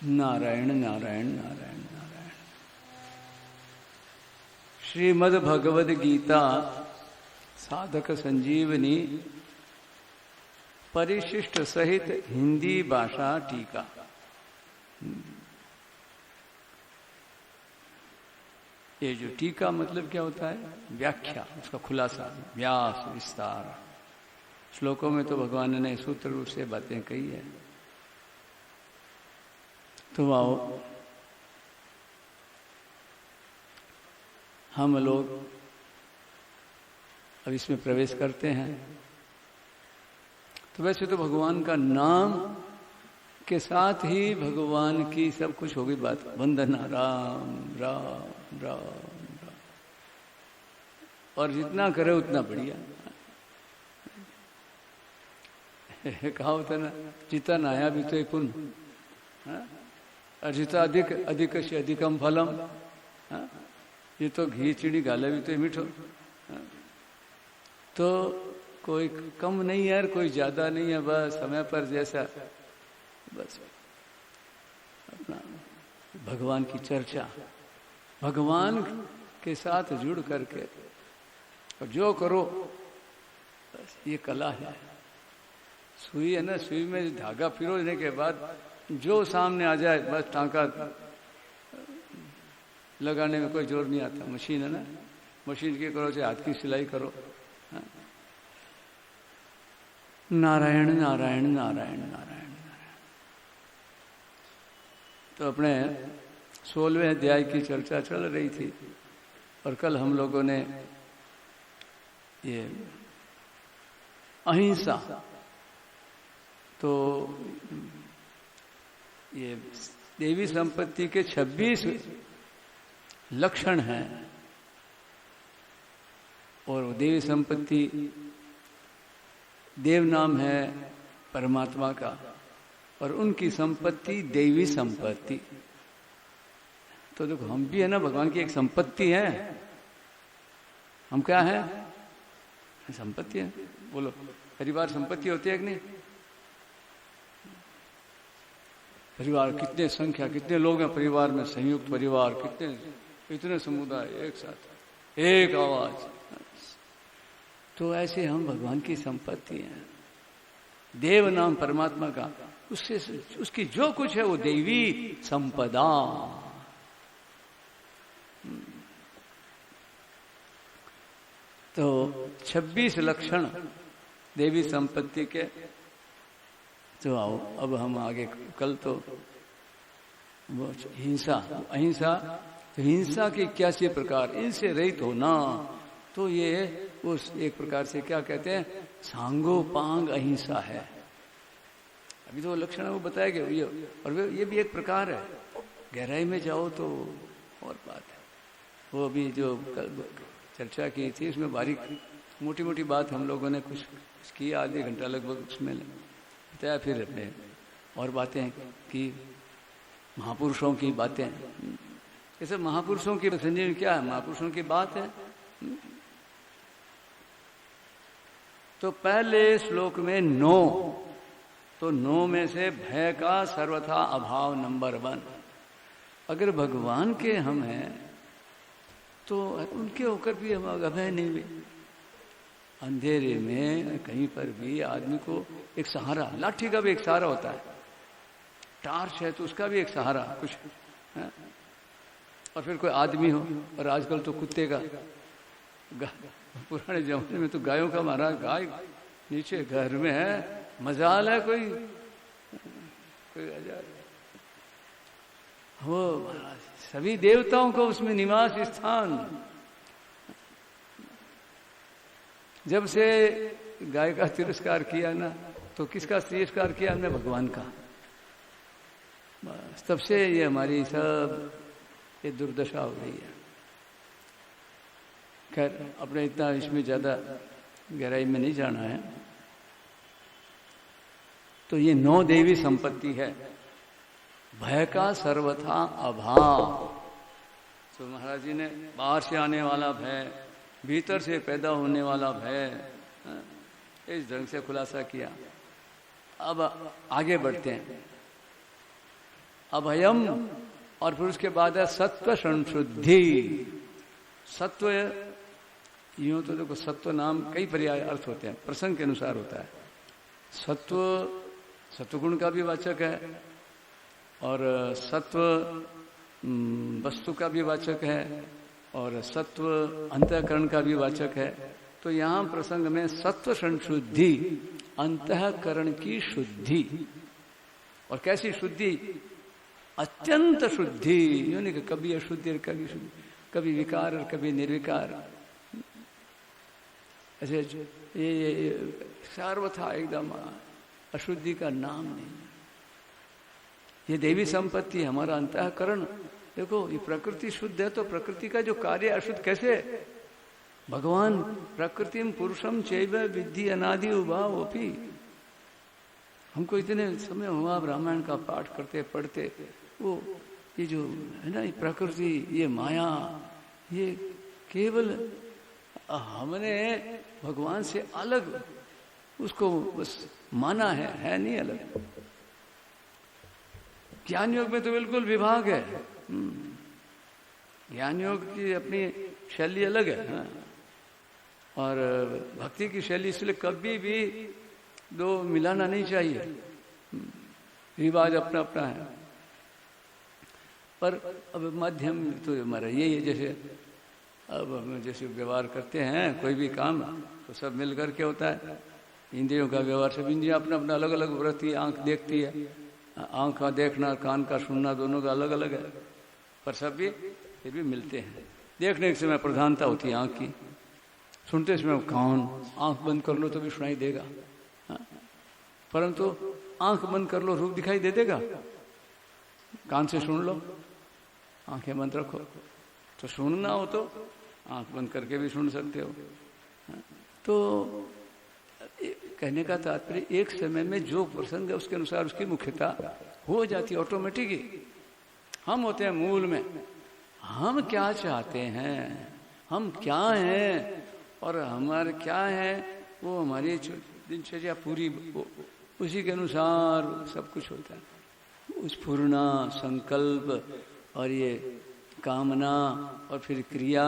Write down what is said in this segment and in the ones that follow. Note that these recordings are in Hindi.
नारायण नारायण नारायण नारायण। श्रीमद् भगवद गीता साधक संजीवनी परिशिष्ट सहित हिंदी भाषा टीका। ये जो टीका मतलब क्या होता है? व्याख्या, उसका खुलासा, व्यास, विस्तार। श्लोकों में तो भगवान ने सूत्र रूप से बातें कही है। तो आओ हम लोग अब इसमें प्रवेश करते हैं। तो वैसे तो भगवान का नाम के साथ ही भगवान की सब कुछ होगी बात। वंदना राम राम राम राम, और जितना करे उतना बढ़िया। कहा होता ना, जितना नाया भी तो पुण्य, और जितना अधिक अधिक से अधिकम फलम। ये तो घी चीनी गाले भी तो मीठो। तो कोई कम नहीं है और कोई ज्यादा नहीं है, बस समय पर जैसा, बस अपना भगवान की चर्चा, भगवान के साथ जुड़ करके और जो करो, बस ये कला है। सुई है ना, सुई में धागा पिरोने के बाद जो सामने आ जाए बस टांका लगाने में कोई जोर नहीं आता। मशीन है ना, मशीन की करो चाहे हाथ की सिलाई करो। नारायण नारायण नारायण नारायण नारायण। तो अपने 16वें अध्याय की चर्चा चल रही थी और कल हम लोगों ने ये अहिंसा, तो ये देवी संपत्ति के 26 लक्षण हैं, और देवी संपत्ति देव नाम है परमात्मा का, और उनकी संपत्ति देवी संपत्ति। तो देखो हम भी है ना, भगवान की एक संपत्ति है। हम क्या है? संपत्ति है। बोलो, परिवार संपत्ति होती है कि नहीं? परिवार कितने संख्या, कितने लोग हैं परिवार में, संयुक्त परिवार, कितने, इतने समुदाय एक साथ, एक आवाज। तो ऐसे हम भगवान की संपत्ति हैं। देव नाम परमात्मा का, उससे उसकी जो कुछ है वो देवी संपदा। तो 26 लक्षण देवी संपत्ति के। तो आओ अब हम आगे, कल तो हिंसा, अहिंसा, तो हिंसा के 81 प्रकार, इनसे रहित होना। तो ये उस एक प्रकार से क्या कहते हैं, सांगोपांग अहिंसा है। अभी तो लक्षण वो बताया गया, और ये भी एक प्रकार है। गहराई में जाओ तो और बात है। वो अभी जो चर्चा की थी उसमें बारीक मोटी मोटी बात हम लोगों ने कुछ की, आधे घंटा लगभग उसमें बताया। फिर अपने और बातें की, महापुरुषों की बातें। जैसे महापुरुषों की संजीवनी क्या है? महापुरुषों की बात है। तो पहले श्लोक में 9, तो 9 में से भय का सर्वथा अभाव नंबर 1। अगर भगवान के हम हैं तो उनके होकर भी हम अभय नहीं हुए। अंधेरे में कहीं पर भी आदमी को एक सहारा, लाठी का भी एक सहारा होता है, टार्च है तो उसका भी एक सहारा कुछ है? और फिर कोई आदमी हो, और आजकल तो कुत्ते का, पुराने जमाने में तो गायों का मारा, गाय नीचे घर में है, मजाल है कोई आ जाए। वो सभी देवताओं को उसमें निवास स्थान। जब से गाय का तिरस्कार किया ना, तो किसका तिरस्कार किया हमने? भगवान का। बस तब से ये हमारी सब ये दुर्दशा हो रही है। खैर अपने इतना इसमें ज्यादा गहराई में नहीं जाना है। तो ये 9 देवी संपत्ति है। भय का सर्वथा अभाव। तो महाराज जी ने बाहर से आने वाला भय, भीतर से पैदा होने वाला भय, इस ढंग से खुलासा किया। अब आगे बढ़ते हैं। अभयम, और फिर उसके बाद है सत्व संशुद्धि। सत्व, यूं तो देखो सत्व नाम कई पर्याय अर्थ होते हैं, प्रसंग के अनुसार होता है। सत्व सत्वगुण का भी वाचक है, और सत्व वस्तु का भी वाचक है, और सत्व अंतःकरण का भी वाचक है। तो यहां प्रसंग में सत्व संशुद्धि, अंतःकरण की शुद्धि। और कैसी शुद्धि? अत्यंत शुद्धि, यूं नहीं कि कभी अशुद्धि और कभी शुद्धि, कभी विकार और कभी निर्विकार। ऐसे ये सर्वथा एकदम अशुद्धि का नाम नहीं। ये देवी संपत्ति, हमारा अंतःकरण। देखो ये प्रकृति शुद्ध है, तो प्रकृति का जो कार्य अशुद्ध कैसे? भगवान प्रकृतिम पुरुषम चैव विद्धि अनादि उभावोपि। हमको इतने समय हुआ रामायण का पाठ करते पढ़ते, वो ये जो है ना, ये प्रकृति, ये माया, ये केवल हमने भगवान से अलग उसको बस माना है नहीं अलग। ज्ञान योग में तो बिल्कुल विभाग है। ज्ञान योग की अपनी शैली अलग है, हाँ। और भक्ति की शैली इसलिए कभी भी दो मिलाना नहीं चाहिए, रिवाज अपना अपना है। पर अब माध्यम तो हमारा यही है, जैसे अब हम जैसे व्यवहार करते हैं कोई भी काम, तो सब मिल करके होता है। इंद्रियों का व्यवहार, सब इंद्रियां अपना अपना अलग अलग वृत्ति, आंख देखती है, आंख का देखना, कान का सुनना, दोनों का अलग अलग है, पर सब भी फिर भी मिलते हैं। देखने के समय प्रधानता होती है आंख की, सुनते समय कान, आंख बंद कर लो तो भी सुनाई देगा, परंतु आंख बंद कर लो रूप दिखाई दे देगा। कान से सुन लो, आंखें बंद रखो, तो सुनना हो तो आंख बंद करके भी सुन सकते हो। तो कहने का तात्पर्य एक समय में जो प्रसंग है उसके अनुसार उसकी मुख्यता हो जाती है ऑटोमेटिक ही। हम होते हैं मूल में, हम क्या चाहते हैं, हम क्या हैं और हमारे क्या है, वो हमारी दिनचर्या पूरी उसी के अनुसार सब कुछ होता है। स्फुरना, संकल्प और ये कामना और फिर क्रिया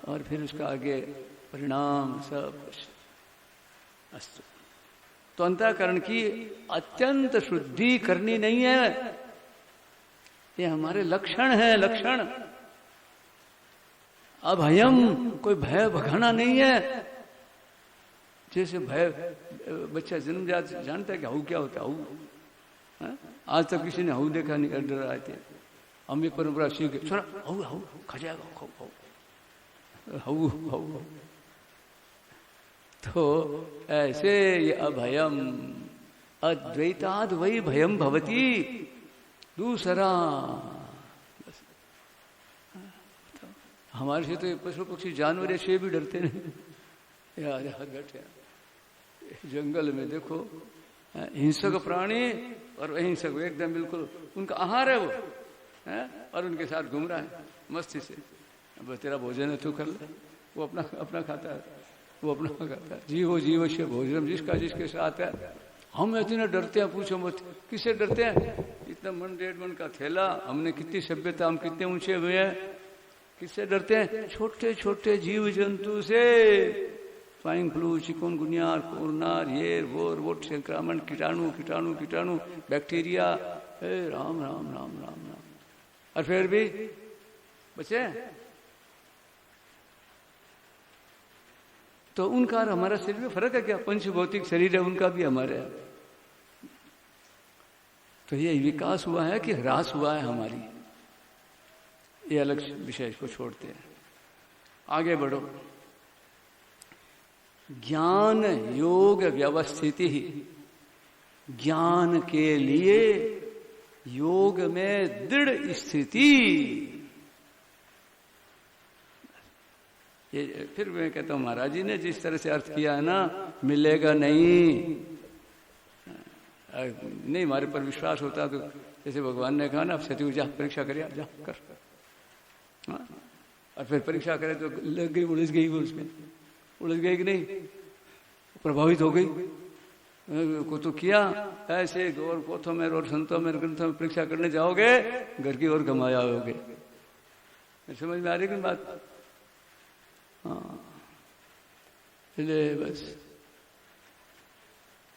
और फिर उसका आगे परिणाम, सब कुछ अस्तु। तो अंतःकरण की अत्यंत शुद्धि करनी नहीं है, ये हमारे लक्षण है, लक्षण। अभयम, कोई भय भगाना नहीं है। जैसे भय, बच्चा जन्मजात जानता है कि हाउ क्या होता है, हाउ। आज तक किसी ने हाउ देखा नहीं, डर आए थे। हम ये परंपरा सीख गए, सुना हाउ हाउ खा जाएगा, खाओ खाओ हाउ हाउ। तो ऐसे ये अभयम, अद्वैताद वही भयम भवती, दूसरा हमारे से तो ये पशु पक्षी जानवर ऐसे भी डरते नहीं। यार बैठे जंगल में देखो, हिंसक प्राणी और अहिंसक एकदम बिल्कुल उनका आहार है वो, है? और उनके साथ घूम रहा है मस्ती से। अब तेरा भोजन है तू कर ले, वो अपना अपना खाता है, वो अपना खाता है। जीवो जीव से भोजन, जिसका जिसके साथ है। हम इतने डरते हैं, पूछो मत किससे डरते हैं। इतना मन 1.5 मन का थैला, हमने कितनी सभ्यता, हम कितने ऊंचे हुए हैं, किससे डरते हैं? छोटे छोटे जीव जंतु से। स्वाइन फ्लू, चिकनगुनिया, कोरोना, ये वो संक्रमण, कीटाणु कीटाणु कीटाणु, बैक्टीरिया, राम राम राम राम राम। और फिर भी बचे। तो उनका और हमारा शरीर में फर्क है क्या? पंचभौतिक शरीर है उनका भी, हमारे है। तो ये विकास हुआ है कि ह्रास हुआ है हमारी, ये अलग विषय को छोड़ते हैं, आगे बढ़ो। ज्ञान योग व्यवस्थिति, ज्ञान के लिए योग में दृढ़ स्थिति। ये फिर मैं कहता हूं, महाराज जी ने जिस तरह से अर्थ किया है ना, मिलेगा नहीं, नहीं हमारे पर विश्वास होता तो जैसे भगवान ने कहा ना, सती जा परीक्षा करे, जा कर। हाँ? और फिर परीक्षा करे तो लग गई, उलझ गई, वो उसमें उलझ गई कि नहीं, प्रभावित हो गई, को तो किया ऐसे और पोथों में और संतों में ग्रंथों में परीक्षा करने जाओगे, घर की ओर कमाया होगे। समझ में आ रही कि बात? हाँ, इसलिए बस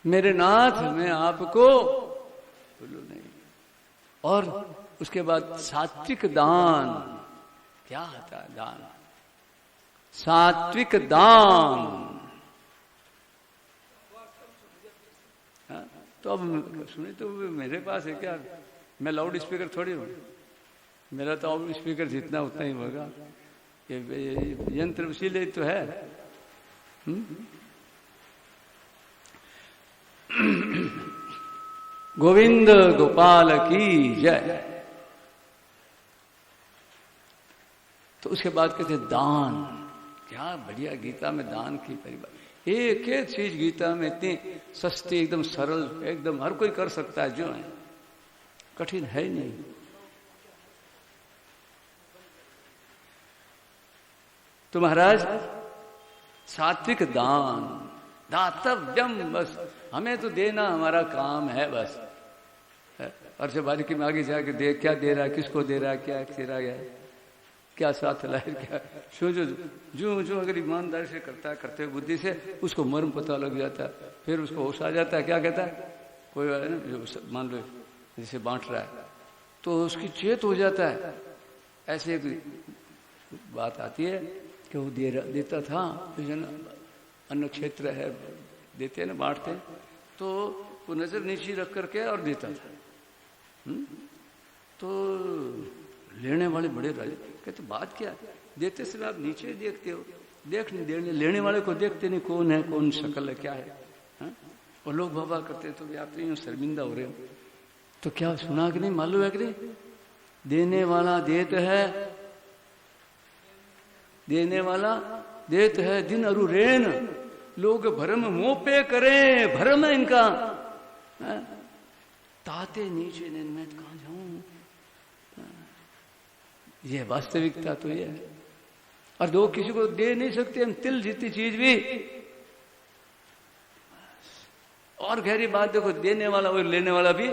मेरे नाथ मैं आपको बोलू नहीं। और उसके बाद सात्विक दान, क्या होता है दान? सात्विक दान। हाँ, तो अब सुने तो मेरे पास है क्या? मैं लाउड स्पीकर थोड़ी हूँ, मेरा तो लाउड स्पीकर जितना उतना ही होगा। ये यंत्र इसीलिए तो है। गोविंद गोपाल की जय। तो उसके बाद कहते दान, क्या बढ़िया गीता में दान की परिभाषा। एक एक चीज गीता में इतनी सस्ती, एकदम सरल, एकदम हर कोई कर सकता है, जो है कठिन है नहीं। तो महाराज सात्विक दान, दातव्यम, बस हमें तो देना हमारा काम है बस। और जब बारीकी में आगे जाके दे, क्या दे रहा है, किसको दे रहा है, क्या दे रहा है, क्या साथ लाए, क्या जो अगर ईमानदारी से करता है, करते हुए बुद्धि से, उसको मर्म पता लग जाता है। फिर उसको होश आ जाता है, क्या कहता है, कोई जो मान लो जैसे बांट रहा है तो उसकी चेत हो जाता है। ऐसे एक बात आती है कि वो देता था, अन्न क्षेत्र है, देते हैं ना, बांटते हैं, तो वो नजर नीचे रख करके और देता था। तो लेने वाले बड़े राजे कहते बात क्या है, देते समय आप नीचे देखते हो, लेने वाले को देखते नहीं, कौन है, कौन शक्ल है, क्या है। और लोग बाबा करते तो भी आप तो शर्मिंदा हो रहे हो। तो क्या सुना कि नहीं, मालूम है कि नहीं, देने वाला देत है, देने वाला देत है दिन अरु रेन, लोग भरम मोपे करें, भरम है इनका, ताते नीचे ने मैं कहां जाऊं। ये वास्तविकता तो ये है। और दो किसी को दे नहीं सकते हम तिल जितनी चीज भी। और गहरी बात देखो, देने वाला और लेने वाला भी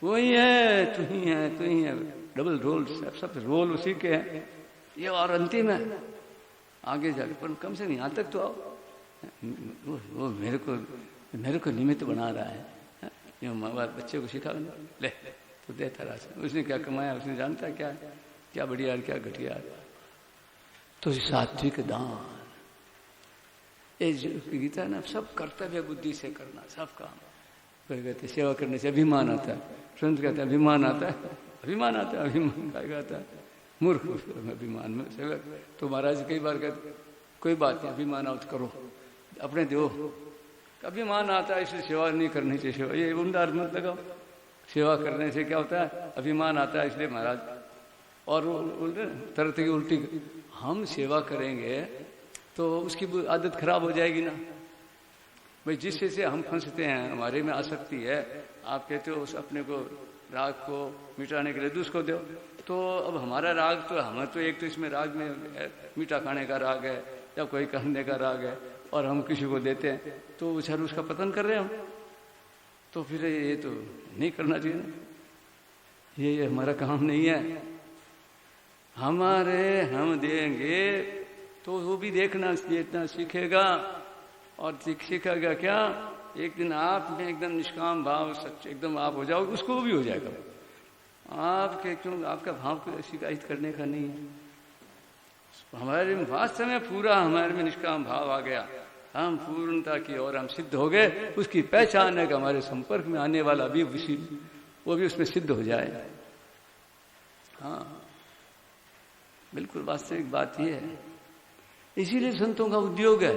वही है, तू ही है, तू ही है, डबल रोल, सब रोल उसी के हैं। ये और अंतिम है आगे जाके, पर कम से कम यहाँ तक तो आओ। वो मेरे को निमित्त बना रहा है, ये माँ बाप बच्चे को सिखा ले तो देता रहा। उसने क्या कमाया, उसने जानता क्या है, क्या बढ़िया है, क्या घटिया है। तो सात्विक दान, ये गीता है ना, सब कर्तव्य बुद्धि से करना, सब काम। कोई कहते सेवा करने से अभिमान आता है, संत कहते हैं अभिमान आता है, अभिमान आता है, अभिमान का आता है, मूर्ख अभिमान में सेवा। तो महाराज कई बार कहते कोई बात नहीं, अभिमान आओ तो करो, अपने दो। अभिमान आता है इसलिए सेवा नहीं करनी चाहिए, सेवा ये उल्टा अर्थ मत लगाओ। सेवा करने से क्या होता है, अभिमान आता है इसलिए महाराज। और उल्टे तरह की उल्टी, हम सेवा करेंगे तो उसकी आदत खराब हो जाएगी ना भाई। जिससे से हम फंसते हैं, हमारे में आसक्ति है, आप कहते हो उस अपने को राग को मिटाने के लिए दूसरे को दो, तो अब हमारा राग तो हमें तो एक तो इसमें राग में मीठा खाने का राग है या कोई कहने का राग है, और हम किसी को देते हैं तो बेचारे उसका पतन कर रहे हैं हम। तो फिर ये तो नहीं करना चाहिए ना, ये हमारा काम नहीं है। हमारे हम देंगे तो वो भी देखना इतना सीखेगा, और सीखेगा क्या, एक दिन आप में एकदम निष्काम भाव सच एकदम आप हो जाओगे, उसको भी हो जाएगा। आपके क्यों, आपका भाव को शिकायत करने का नहीं है। हमारे वास्तव में पूरा हमारे में निष्काम भाव आ गया, हम पूर्णता की ओर हम सिद्ध हो गए। उसकी पहचान है कि हमारे संपर्क में आने वाला भी वो भी उसमें सिद्ध हो जाए। हाँ, बिल्कुल वास्तविक बात ये है। इसीलिए संतों का उद्योग है,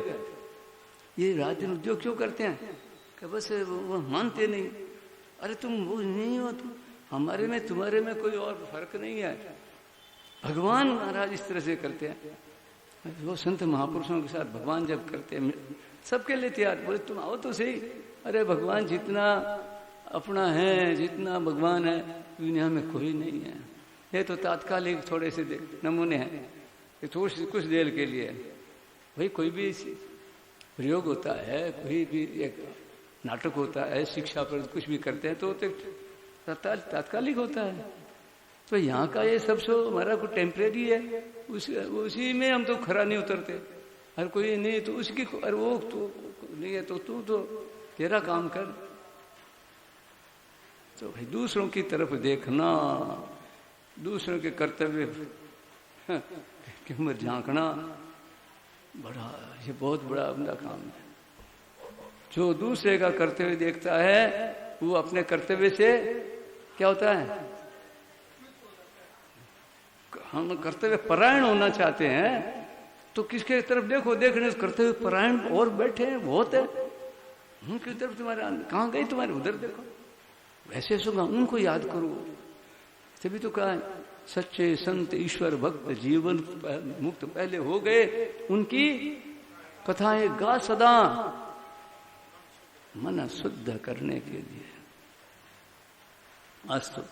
ये राजन उद्योग क्यों करते हैं कि बस वो मानते नहीं। अरे तुम वो नहीं हो, तुम हमारे में तुम्हारे में कोई और फर्क नहीं है। भगवान महाराज इस तरह से करते हैं, वो संत महापुरुषों के साथ भगवान जब करते हैं सबके लिए तैयार, बोले तुम आओ तो सही। अरे भगवान जितना अपना है, जितना भगवान है दुनिया में कोई नहीं है। ये तो तात्कालिक थोड़े से नमूने हैं, थोड़ी कुछ देर के लिए भाई। कोई भी प्रयोग होता है, कोई भी एक नाटक होता है, शिक्षा पर कुछ भी करते हैं तो तात्कालिक होता है। तो यहाँ का ये सब सो हमारा कुछ टेम्परेरी है, उसी में हम तो खरा नहीं उतरते। हर कोई नहीं तो उसकी, अरे वो तो नहीं है तो तू तो तेरा काम कर। तो भाई दूसरों की तरफ देखना, दूसरों के कर्तव्य की उम्र झांकना, बड़ा ये बहुत बड़ा अपना काम है। जो दूसरे का कर्तव्य देखता है वो अपने कर्तव्य से क्या होता है, हम कर्तव्य परायण होना चाहते हैं तो किसके तरफ देखो, देखने से कर्तव्य परायण और बैठे हैं बहुत है। उनकी तरफ तुम्हारे कहाँ गई, तुम्हारे उधर देखो, वैसे सुना उनको याद करो। तभी तो कहा सच्चे संत ईश्वर भक्त जीवन मुक्त पहले हो गए, उनकी कथाएं गा सदा मन शुद्ध करने के लिए। अस्तु,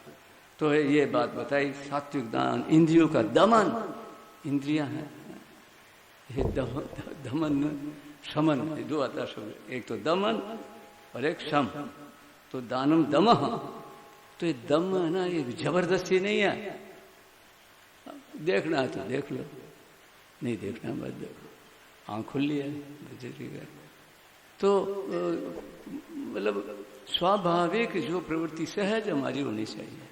तो ये बात बताई सात्विक दान, इंद्रियों का दमन, इंद्रियां हैं ये दमन शमन, दो आता शब्द, एक तो दमन और एक शम। तो दानम दमः, तो ये दम है ना, ये जबरदस्ती नहीं है। देखना है तो देख लो, नहीं देखना मत देखो, आँख खुली है ठीक है। तो मतलब स्वाभाविक जो प्रवृत्ति सहज हमारी होनी चाहिए,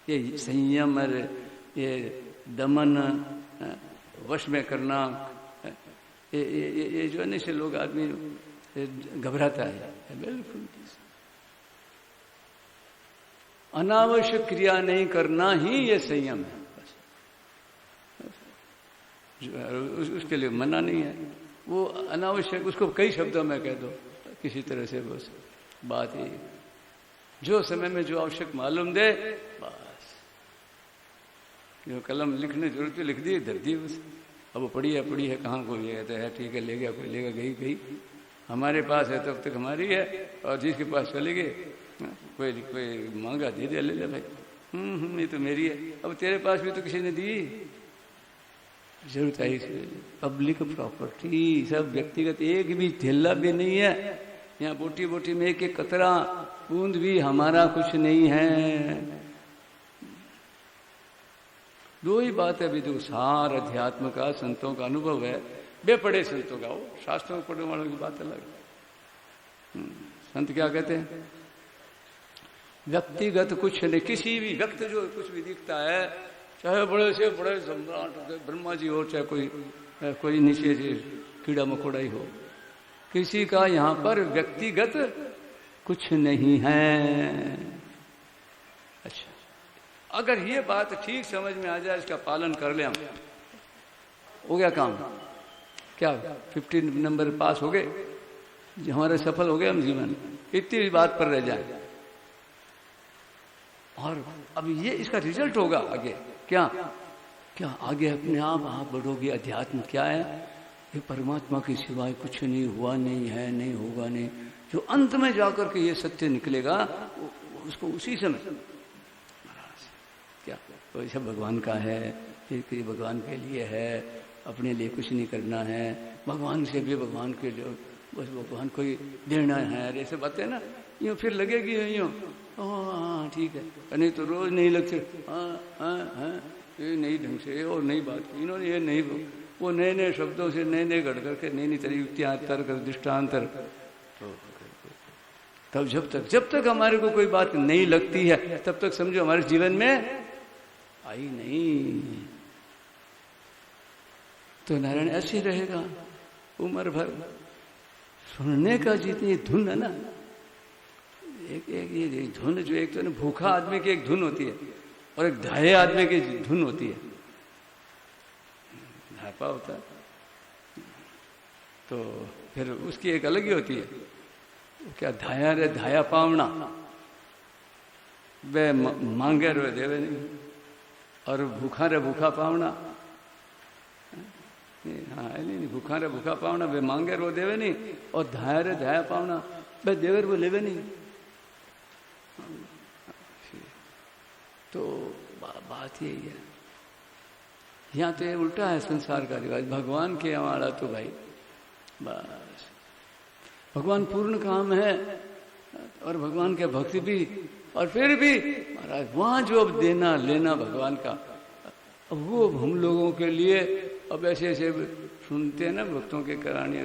ये संयम और ये दमन, वश में करना, ये जो है से लोग आदमी घबराता है। बिल्कुल अनावश्यक क्रिया नहीं करना ही ये संयम है, उसके लिए मना नहीं है। वो अनावश्यक, उसको कई शब्दों में कह दो किसी तरह से, बस बात ही जो समय में जो आवश्यक मालूम दे बस। जो कलम लिखने जरूरत है लिख दी, धर दी बस। अब वो पड़ी है कहाँ कोई ले गया है, ठीक है ले गया, कोई लेगा, गई हमारे पास है तब तक हमारी है, और जिसके पास चले गए कोई मांगा दे दे, ले ले भाई, ये तो मेरी है। अब तेरे पास भी तो किसी ने दी, जरूरत है इसे पब्लिक प्रॉपर्टी, सब व्यक्तिगत, एक भी ढिल्ला भी नहीं है यहाँ। बोटी बोटी में एक कतरा बूंद भी हमारा कुछ नहीं है। दो ही बात है अभी, तो सार अध्यात्म का संतों का अनुभव है, बेपढ़े संतों का, वो शास्त्रों में पढ़ने वालों की बात अलग। संत क्या कहते हैं, व्यक्तिगत कुछ नहीं, किसी भी व्यक्ति जो कुछ भी दिखता है, चाहे बड़े से बड़े सम्राट ब्रह्मा जी हो, चाहे कोई नीचे से कीड़ा मकोड़ा ही हो, किसी का यहाँ पर व्यक्तिगत कुछ नहीं है। अच्छा, अगर ये बात ठीक समझ में आ जाए, इसका पालन कर ले हम, हो गया काम। क्या 15 नंबर पास हो गए, हमारे सफल हो गए हम जीवन, इतनी बात पर रह जाए। और अब ये इसका रिजल्ट होगा आगे, क्या आगे अपने आप बढ़ोगे। अध्यात्म क्या है, ये परमात्मा के सिवाय कुछ नहीं, हुआ नहीं है, नहीं होगा नहीं। जो अंत में जाकर के ये सत्य निकलेगा, उसको उसी समय क्या तो सब भगवान का है, फिर भगवान के लिए है, अपने लिए कुछ नहीं करना है, भगवान से भी भगवान के जो बस भगवान को ही देना है, ऐसे बातें ना, यूँ फिर लगेगी यूँ, हाँ ठीक है, नहीं तो रोज नहीं लगते, हाँ ये नई ढंग से और नई बात की इन्होंने, ये नहीं वो नए नए शब्दों से नए नए गढ़ करके नई नई तरह युक्तियाँ तर्क दृष्टांतर। तो तब जब तक हमारे को कोई बात नहीं लगती है, तब तक समझो हमारे जीवन में आई नहीं। तो नारायण ऐसे रहेगा उम्र भर। सुनने का जितनी धुन है ना, एक ये धुन जो, एक तो ना भूखा आदमी की एक धुन होती है और एक धाये आदमी की धुन होती है, धापा होता है, तो फिर उसकी एक अलग ही होती है। क्या धाया रे धाया पावना, वे मांगे रे देवे नहीं, और भूखा रे भूखा पावना, हाँ नहीं, भूखा रे भूखा पावना, वे मांगे रो देवे नहीं, और धाया रे धाया पावना, वे देवर वो लेवे नहीं। तो बात यही है, यहाँ तो ये उल्टा है संसार का रिवाज, भगवान के हमारा तो भाई बस भगवान पूर्ण काम है और भगवान के भक्ति भी, और फिर भी महाराज वहां जो अब देना लेना भगवान का, अब वो हम लोगों के लिए अब ऐसे ऐसे सुनते हैं ना भक्तों के करानी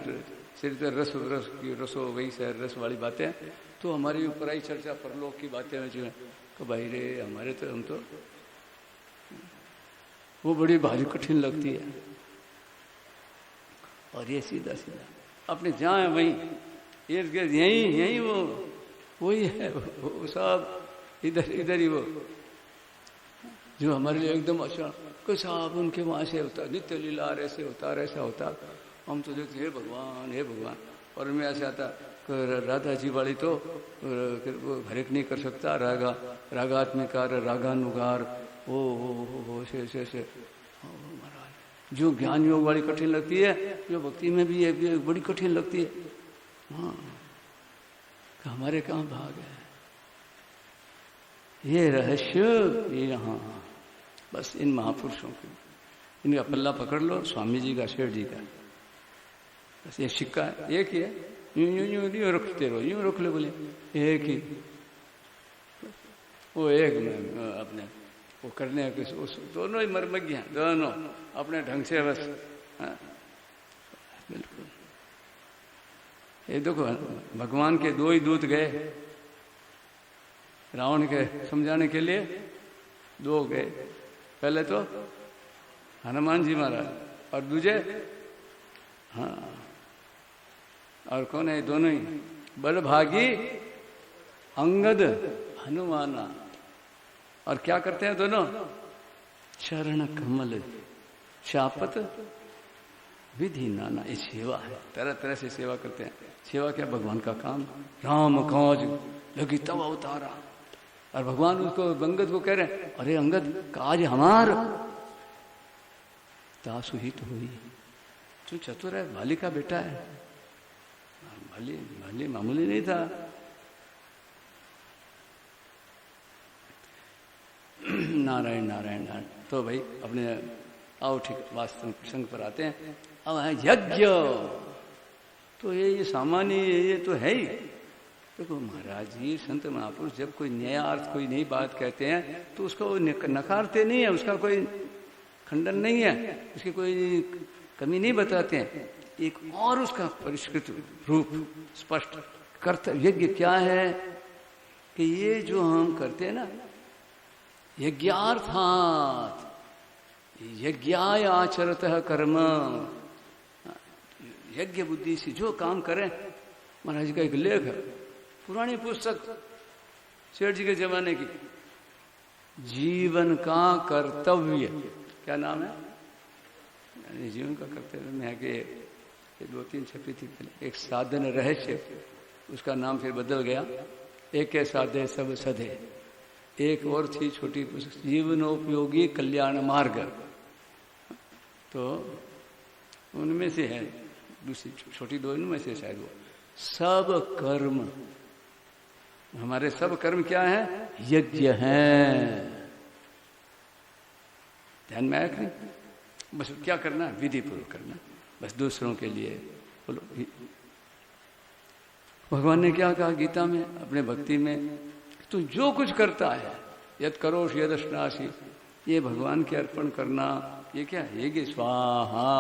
सिर्फ रस रस की रसो वही से रस वाली बातें, तो हमारी ऊपर आई चर्चा परलोक की बातें जो है तो भाई रे हमारे तो हम तो वो बड़ी भारी कठिन लगती है। और ये सीधा सीधा अपने जहाँ वहीं इर्द गिर्द यही वो वही है, वो सब इधर इधर ही वो जो हमारे लिए एकदम अच्छा कोई साहब उनके वहां से होता नित्य लीला ऐसे होता ऐसा होता, हम तो देखते हे भगवान हे भगवान। और उनमें ऐसे आता राधा जी वाली तो वो हरेक नहीं कर सकता, रागात्मिकार रागानुगार वो से महाराज जो ज्ञान योग वाली कठिन लगती है, जो भक्ति में भी ये बड़ी कठिन लगती है। हाँ हमारे कहाँ भाग है ये रहस्य, ये यहाँ बस इन महापुरुषों के इनका पल्ला पकड़ लो, स्वामी जी का शेठ जी का, बस ये सिक्का एक ही है, यूं यूं यूं यूं रखते रहो, यूं रख लो बोले एक ही, वो एक में अपने वो करने के उस दोनों ही मर्मज्ञ हैं, दोनों अपने ढंग से बस। बिल्कुल ये देखो भगवान के दो ही दूत गए रावण के समझाने के लिए, दो गए, पहले तो हनुमान जी महाराज और दूजे हाँ और कौन है, दोनों ही बलभागी अंगद हनुमाना। और क्या करते हैं दोनों, चरण कमल चापत विधि नाना, ये सेवा है, तरह तरह से सेवा करते हैं। सेवा क्या, भगवान का काम, राम काज लगी तब अवतारा। और भगवान उसको अंगद को कह रहे हैं अरे अंगद काज हमार तासु हित हुई, तू चतुर है, भाली का बेटा है, भाली मामूली नहीं था। नारायण नारायण नारायण। तो भाई अपने आओ ठीक वास्तव प्रसंग पर आते हैं। अब है यज्ञ, तो ये सामान्य ये तो है ही। देखो महाराज जी संत महापुरुष जब कोई न्यायार्थ कोई नई बात कहते हैं तो उसको नकारते नहीं है, उसका कोई खंडन नहीं है, उसकी कोई कमी नहीं बताते हैं, एक और उसका परिष्कृत रूप स्पष्ट कर्तव्य। यज्ञ क्या है कि ये जो हम करते हैं ना, यज्ञार्थात् यज्ञाय आचरतः कर्म, यज्ञ बुद्धि से जो काम करें। महाराज जी का एक लेख है, पुरानी पुस्तक सेठ जी के जमाने की, जीवन का कर्तव्य, क्या नाम है, जीवन का कर्तव्य में है कि 2-3 छपी थी पहले, एक साधन रहस्य, उसका नाम फिर बदल गया, एक साधे सब सधे। एक और थी छोटी पुस्तक, जीवनोपयोगी कल्याण मार्ग, तो उनमें से है दूसरी छोटी दो में से शायद वो सब कर्म, हमारे सब कर्म क्या है, यज्ञ है। ध्यान में आया कि नहीं? बस क्या करना, विधि पूर्वक करना, बस दूसरों के लिए। बोलो भगवान ने क्या कहा गीता में, अपने भक्ति में, तू जो कुछ करता है यद करोष यदश्नासी, ये भगवान के अर्पण करना, ये क्या है, यज्ञ स्वाहा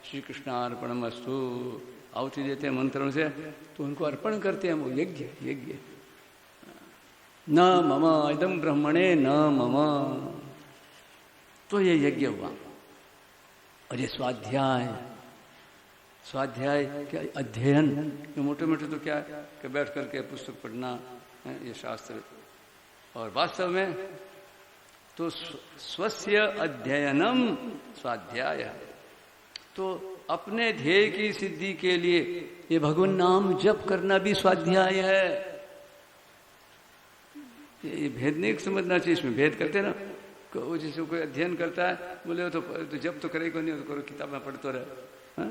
श्री कृष्णार्पणमस्तु, आहुति देते हैं मंत्रों से, तो उनको अर्पण करते हैं, वो यज्ञ यज्ञ। न मम इदम ब्रह्मणे न मम, तो ये यज्ञ हुआ। और ये स्वाध्याय, स्वाध्याय क्या, अध्ययन, ये मोटे मोटे तो क्या है कि बैठ करके पुस्तक पढ़ना है, ये शास्त्र। और वास्तव में तो स्वस्य अध्ययनम स्वाध्याय, तो अपने ध्येय की सिद्धि के लिए ये भगवान नाम जप करना भी स्वाध्याय है। ये भेद नहीं समझना चाहिए, इसमें भेद करते ना, वो जिसे कोई अध्ययन करता है बोले तो जब तो करेगा नहीं, तो करो किताब में पढ़ते रहे,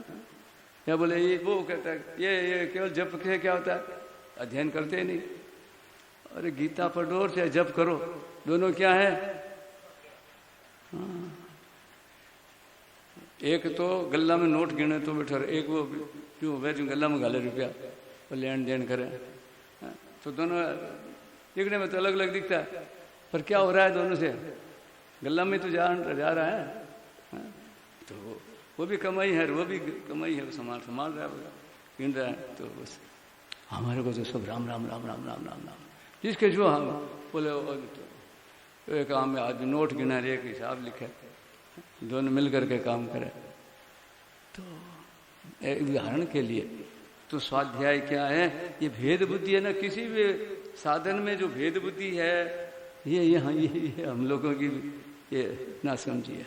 या बोले ये वो कहता है ये केवल जप के क्या होता है, अध्ययन करते ही नहीं। अरे गीता पढ़ो और चाहे जप करो, दोनों क्या है, एक तो गल्ला में नोट गिने तो बैठा, एक वो जो गल्ला में गाले रुपया, वो लेन देन करें। तो दोनों दिखने में तो अलग अलग दिखता है, पर क्या हो रहा है दोनों से? गल्ला में तो जा रहा है। तो वो भी कमाई है, वो भी कमाई है, वो संभाल रहा है, गिन रहा है। तो बस हमारे को तो सब राम राम राम राम राम राम राम, जिसके जो हम बोले तो एक काम में आदमी नोट गिना, एक हिसाब लिखे, दोनों मिल करके काम करे। तो एक उदाहरण के लिए तो स्वाध्याय क्या है? ये भेद बुद्धि है ना, किसी भी साधन में जो भेद बुद्धि है, ये यहाँ ये हम लोगों की ये ना समझिए।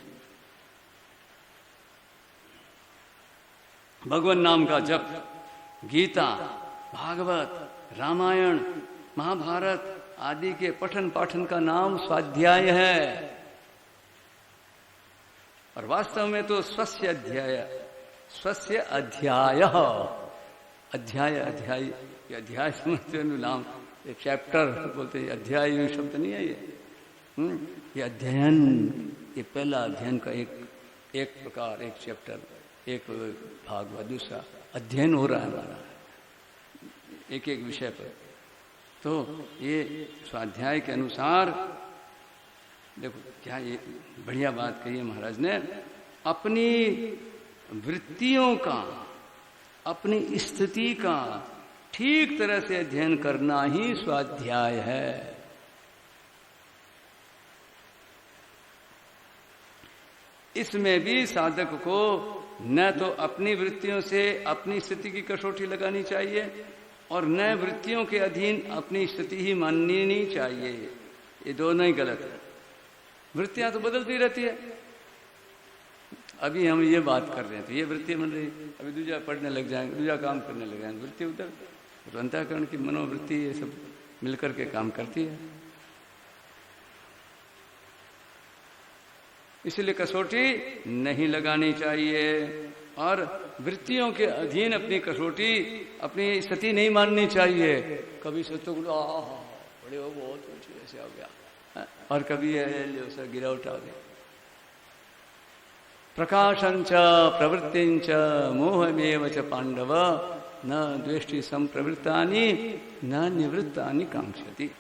भगवान नाम का जप, गीता, भागवत, रामायण, महाभारत आदि के पठन पाठन का नाम स्वाध्याय है। और वास्तव में तो स्वस्य अध्याय, स्वस्य अध्याय, अध्याय अध्याय, ये अध्याय समझते हो नाम, ये चैप्टर बोलते हैं, अध्याय ये शब्द नहीं है ये अध्ययन, ये पहला अध्ययन का एक प्रकार, एक चैप्टर, एक भाग व दूसरा अध्ययन हो रहा है हमारा एक एक विषय पर। तो ये स्वाध्याय के अनुसार देखो क्या ये बढ़िया बात कही है महाराज ने, अपनी वृत्तियों का, अपनी स्थिति का ठीक तरह से अध्ययन करना ही स्वाध्याय है। इसमें भी साधक को न तो अपनी वृत्तियों से अपनी स्थिति की कसौटी लगानी चाहिए और न वृत्तियों के अधीन अपनी स्थिति ही माननी नहीं चाहिए। ये दोनों ही गलत है। वृत्तियां तो बदलती रहती है। अभी हम ये बात कर रहे हैं तो ये वृत्ति बन रही, अभी दूसरा पढ़ने लग जाएंगे, दूसरा काम करने लग जाएंगे, वृत्ति उधर। तो अंतःकरण की मनोवृत्ति ये सब मिलकर के काम करती है। इसलिए कसौटी नहीं लगानी चाहिए और वृत्तियों के अधीन अपनी कसौटी, अपनी स्थिति नहीं माननी चाहिए। कभी सोचो बड़े हो, बहुत ऐसे हो गया, और कभी गिरावट आ गया। प्रकाशंच प्रवृत्तिंच मोहमेव च पांडव न द्वेष्टि संप्रवृत्तानि न निवृत्तानि कांक्षति।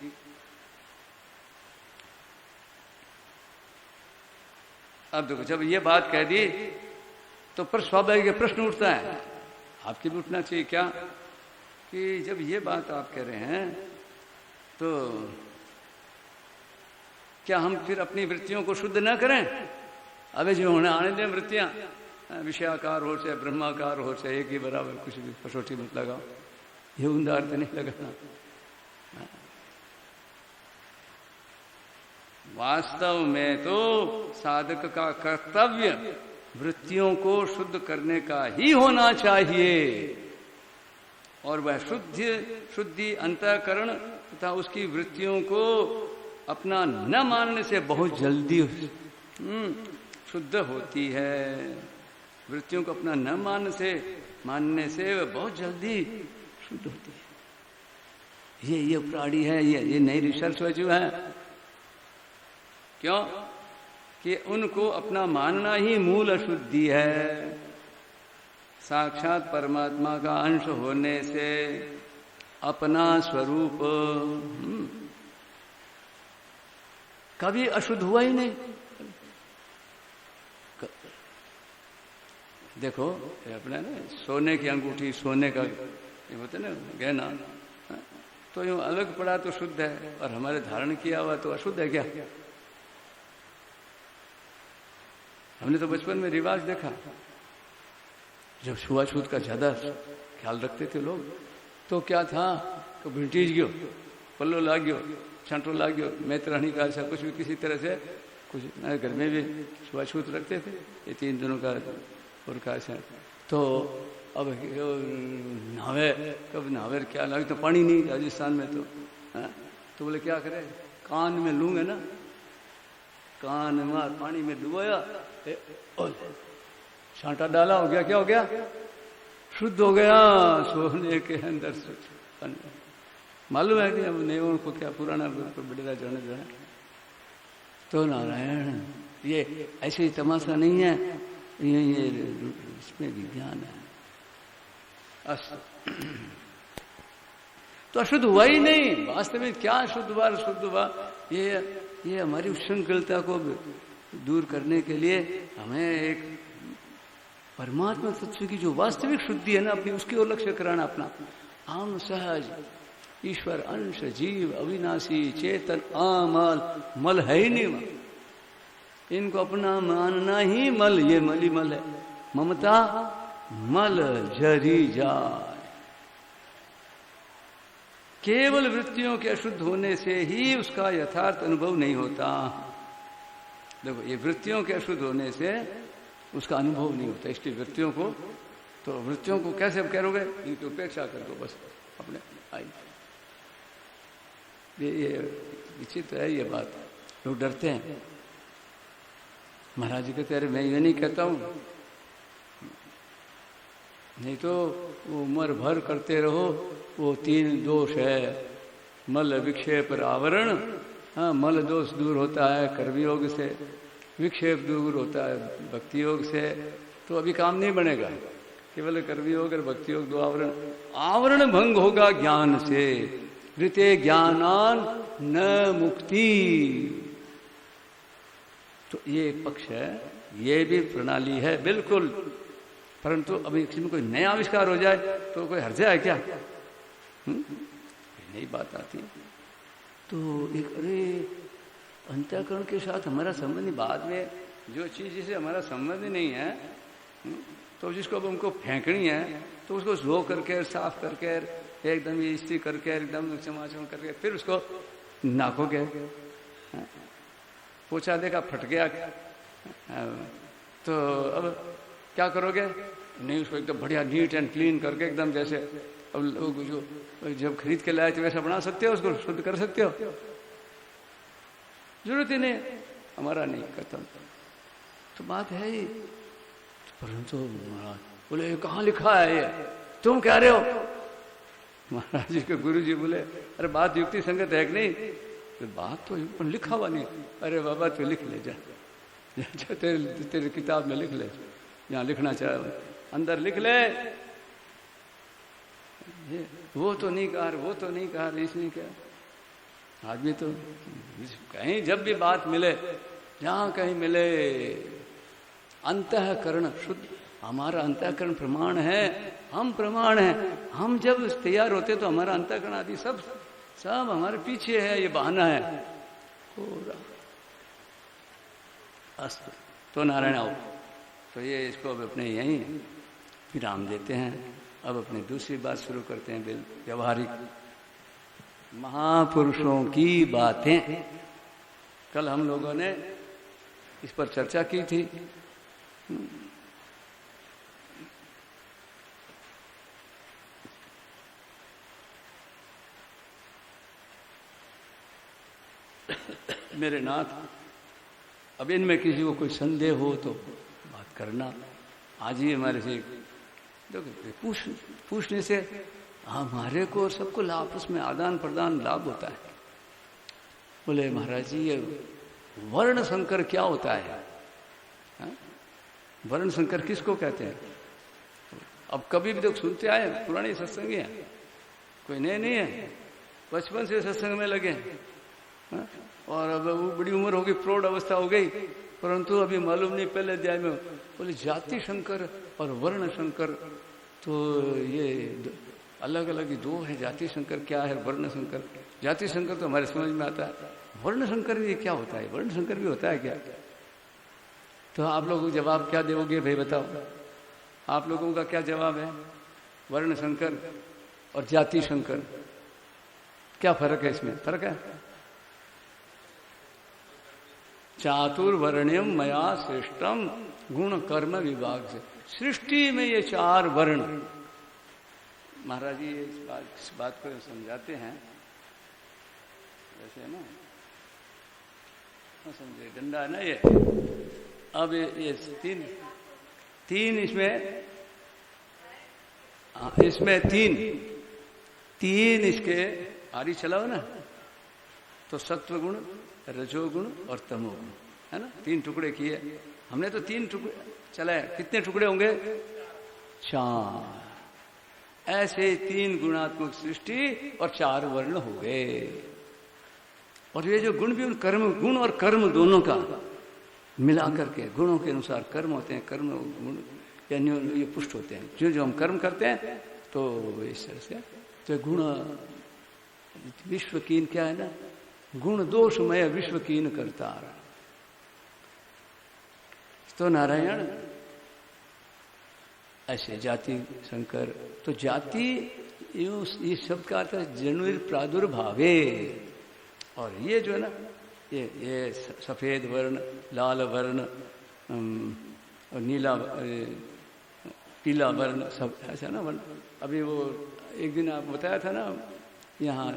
अब देखो, जब ये बात कह दी तो पर स्वाभाविक प्रश्न उठता है, आपके भी उठना चाहिए क्या, कि जब ये बात आप कह रहे हैं तो क्या हम फिर अपनी वृत्तियों को शुद्ध न करें? अबे जो होने आने दें वृत्तियां, विषयाकार हो चाहे ब्रह्माकार हो चाहे एक ही बराबर, कुछ भी कसौटी मत लगाओ, ये उम्दा अर्थ नहीं लगाना। वास्तव में तो साधक का कर्तव्य वृत्तियों को शुद्ध करने का ही होना चाहिए और वह शुद्धि अंतःकरण तथा उसकी वृत्तियों को अपना न मानने से बहुत जल्दी शुद्ध होती है। वृत्तियों को अपना न मानने से वह बहुत जल्दी शुद्ध होती है। ये प्राणी है, ये नई रिसर्च जो है, क्यों कि उनको अपना मानना ही मूल अशुद्धि है। साक्षात परमात्मा का अंश होने से अपना स्वरूप कभी अशुद्ध हुआ ही नहीं। देखो अपने ना सोने की अंगूठी, सोने का ये होता है ना गहना, तो यूं अलग पड़ा तो शुद्ध है और हमारे धारण किया हुआ तो अशुद्ध है क्या? हमने तो बचपन में रिवाज देखा, जब छुआछूत का ज्यादा ख्याल रखते थे लोग, तो क्या था कि भिंटीज गयो, पल्लो लाग गयो, छांटो लाग गयो, मैत्राणी का ऐसा कुछ भी किसी तरह से कुछ घर में भी छुआछूत रखते थे। ये 3 दिनों का और का ऐसा। तो अब नहावे, कब नहावे क्या लगे, तो पानी नहीं राजस्थान में तो बोले क्या करे, कान में लूंगे ना, कान में पानी में डुबाया, छांटा डाला, हो गया, क्या हो गया, शुद्ध हो गया सोने के अंदर से। मालूम है कि अब नहीं को क्या पुराना बड़ेरा जाने जो है। तो नारायण ये ऐसे ही तमाशा नहीं है, ये इसमें विज्ञान है। तो अशुद्ध हुआ ही नहीं। वास्तव में क्या शुद्ध हुआ शुद्ध हुआ, ये हमारी उच्छृंखलता को दूर करने के लिए हमें एक परमात्मा तत्व की जो वास्तविक शुद्धि है ना अपनी, उसकी ओर लक्ष्य कराना अपना। आम सहज ईश्वर अंश जीव अविनाशी चेतन अमल, मल है ही नहीं, इनको अपना मानना ही मल, ये मल ही मल है। ममता मल जरी जाए। केवल वृत्तियों के अशुद्ध होने से ही उसका यथार्थ अनुभव नहीं होता। देखो ये वृत्तियों के अशुद्ध होने से उसका अनुभव नहीं होता, इसलिए वृत्तियों को, तो वृत्तियों को कैसे अब करोगे, इनकी उपेक्षा कर दो बस अपने आई। ये विचित्र है ये बात, लोग डरते हैं। महाराज जी कहते अरे मैं ये नहीं कहता हूं, नहीं तो वो उम्र भर करते रहो, वो 3 दोष है, मल विक्षेप और आवरण। हाँ, मल दोष दूर होता है कर्मयोग से, विक्षेप दूर होता है भक्ति योग से, तो अभी काम नहीं बनेगा। केवल कर्मयोग और भक्ति योग 2 आवरण, आवरण भंग होगा ज्ञान से। ऋते ज्ञानान न मुक्ति, तो ये एक पक्ष है, ये भी प्रणाली है बिल्कुल। परंतु अभी किसी में कोई नया आविष्कार हो जाए तो कोई हर्ज है क्या? नई बात आती तो एक, अरे अंतःकरण के साथ हमारा संबंध, बाद में जो चीज जिसे हमारा संबंध नहीं है तो जिसको अब हमको फेंकनी है तो उसको धो करके साफ करके एकदम इस्त्री करके एकदम चमाचम करके फिर उसको नाकोगे, पोछा देगा फट गया, तो अब क्या करोगे? नहीं, उसको एकदम बढ़िया नीट एंड क्लीन करके एकदम जैसे अब लोग जो जब खरीद के लाए थे वैसा बना सकते हो, उसको शुद्ध कर सकते हो? जरूरत ही नहीं, हमारा नहीं खत्म। तो बात है ही। परंतु महाराज बोले कहाँ लिखा है ये, तुम कह रहे हो? महाराज जी के गुरु जी बोले अरे बात युक्ति संगत है कि नहीं? तो बात तो लिखा हुआ नहीं। अरे बाबा तू लिख ले जा, तेरे किताब में लिख ले, यहाँ लिखना चाहे अंदर लिख ले। वो तो नहीं कहा, वो तो नहीं कहा, इसने क्या। आदमी तो कहीं जब भी बात मिले, जहां कहीं मिले, अंतःकरण शुद्ध, हमारा अंतःकरण प्रमाण है, हम प्रमाण है। हम जब तैयार होते तो हमारा अंतःकरण आदि सब हमारे पीछे है, ये बहाना है पूरा। अस्तु, तो नारायण आओ। तो ये इसको अब अपने यहीं विराम देते हैं। अब अपनी दूसरी बात शुरू करते हैं, व्यवहारिक महापुरुषों की बातें। कल हम लोगों ने इस पर चर्चा की थी। मेरे नाथ, अब इनमें किसी को कोई संदेह हो तो बात करना। आज ही हमारे से देखो पूछने से हमारे को सबको आपस में आदान प्रदान लाभ होता है। बोले महाराज जी ये वर्ण संकर क्या होता है? वर्ण संकर किसको कहते हैं? अब कभी भी तो सुनते आए, पुराने सत्संगी हैं, कोई नए नहीं है, बचपन से सत्संग में लगे। और अब वो बड़ी उम्र हो गई, प्रौढ़ अवस्था हो गई, परंतु अभी मालूम नहीं। पहले अध्याय में बोले जाति शंकर और वर्ण शंकर, तो ये अलग अलग 2 है। जाति शंकर क्या है, वर्ण शंकर। जाति शंकर तो हमारे समझ में आता है, वर्ण शंकर ये क्या होता है? वर्ण शंकर भी होता है क्या? तो आप लोग जवाब क्या दोगे भाई, बताओ आप लोगों का क्या जवाब है? वर्ण शंकर और जाति शंकर क्या फर्क है? इसमें फर्क है। चातुर्वर्ण्यम मया श्रेष्ठम गुण कर्म विभाग से। सृष्टि में ये 4 वर्ण, महाराज जी इस बात को समझाते हैं वैसे ना, समझे डंडा है ना ये। अब ये 3 इसमें 3 इसके आरी चलाओ ना, तो सत्व गुण, रजोगुण और तमोगुण, है ना। 3 टुकड़े किए हमने, तो 3 टुकड़े चलाए। कितने टुकड़े होंगे? 4। ऐसे 3 गुणात्मक सृष्टि और 4 वर्ण हो गए। और ये जो गुण भी उन कर्म, गुण और कर्म दोनों का मिला करके, गुणों के अनुसार कर्म होते हैं, कर्म गुण यानी ये पुष्ट होते हैं। जो जो हम कर्म करते हैं तो इस तरह से तो गुण विश्वकीन क्या है ना, गुण दोषमय विश्वकीन करतार। तो नारायण ऐसे जाति शंकर, तो जाति ये शब्द का अर्थ है जनुर प्रादुर्भावे। और ये जो है ना, ये सफेद वर्ण, लाल वर्ण और नीला पीला वर्ण, सब ऐसा ना वर्ण। अभी वो एक दिन आप बताया था ना, यहाँ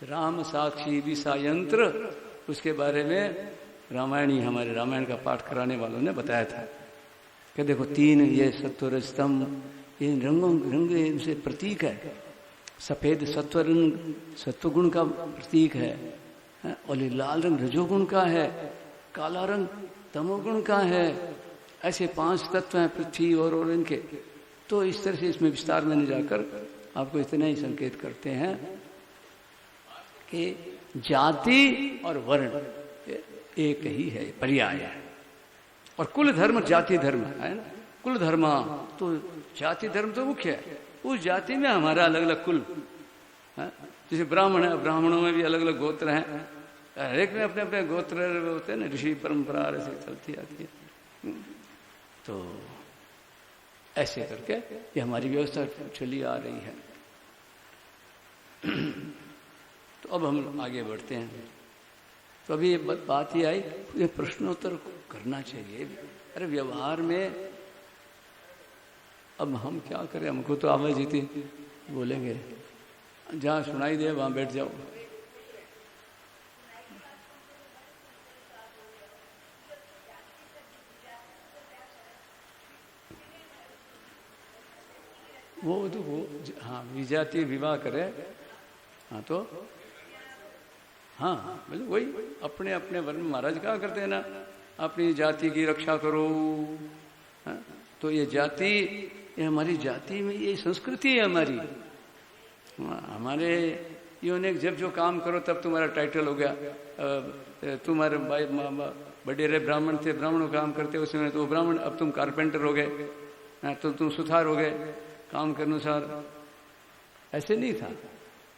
राम साक्षी विषा यंत्र, उसके बारे में रामायणी, हमारे रामायण का पाठ कराने वालों ने बताया था कि देखो 3 ये सत्वर स्तंभ, ये रंग इनसे प्रतीक है। सफेद सत्व रंग सत्वगुण का प्रतीक है, और ये लाल रंग रजोगुण का है, काला रंग तमोगुण का है। ऐसे 5 तत्व हैं पृथ्वी और इनके। तो इस तरह से इसमें विस्तार में नहीं जाकर आपको इतना ही संकेत करते हैं कि जाति और वर्ण एक ही है, पर्याय है। और कुल धर्म जाति धर्म है ना, कुल धर्म। तो जाति धर्म तो मुख्य है, उस जाति में हमारा अलग अलग कुल है। जैसे ब्राह्मण है, ब्राह्मणों में भी अलग अलग गोत्र हैं, हर एक में अपने अपने गोत्र होते हैं ना, ऋषि परंपरा ऐसे चलती आती है। तो ऐसे करके ये हमारी व्यवस्था चली आ रही है। तो अब हम आगे बढ़ते हैं। तो अभी बात ये आई, ये प्रश्नोत्तर करना चाहिए। अरे व्यवहार में अब हम क्या करें, हमको तो आवाज जीती बोलेंगे, जहाँ सुनाई दे वहां बैठ जाओ। वो तो वो हाँ विजातीय विवाह करे, हाँ तो हाँ मतलब वही अपने अपने वर्ण। महाराज क्या करते हैं ना, अपनी जाति की रक्षा करो। हाँ? तो ये जाति, ये हमारी जाति में ये संस्कृति है हमारी। हमारे ये जब जो काम करो तब तुम्हारा टाइटल हो गया। तुम्हारे बडेरे ब्राह्मण थे, ब्राह्मण काम करते उसमें तो ब्राह्मण, अब तुम कारपेंटर हो गए, तो तुम सुथार हो गए काम के अनुसार। ऐसे नहीं था,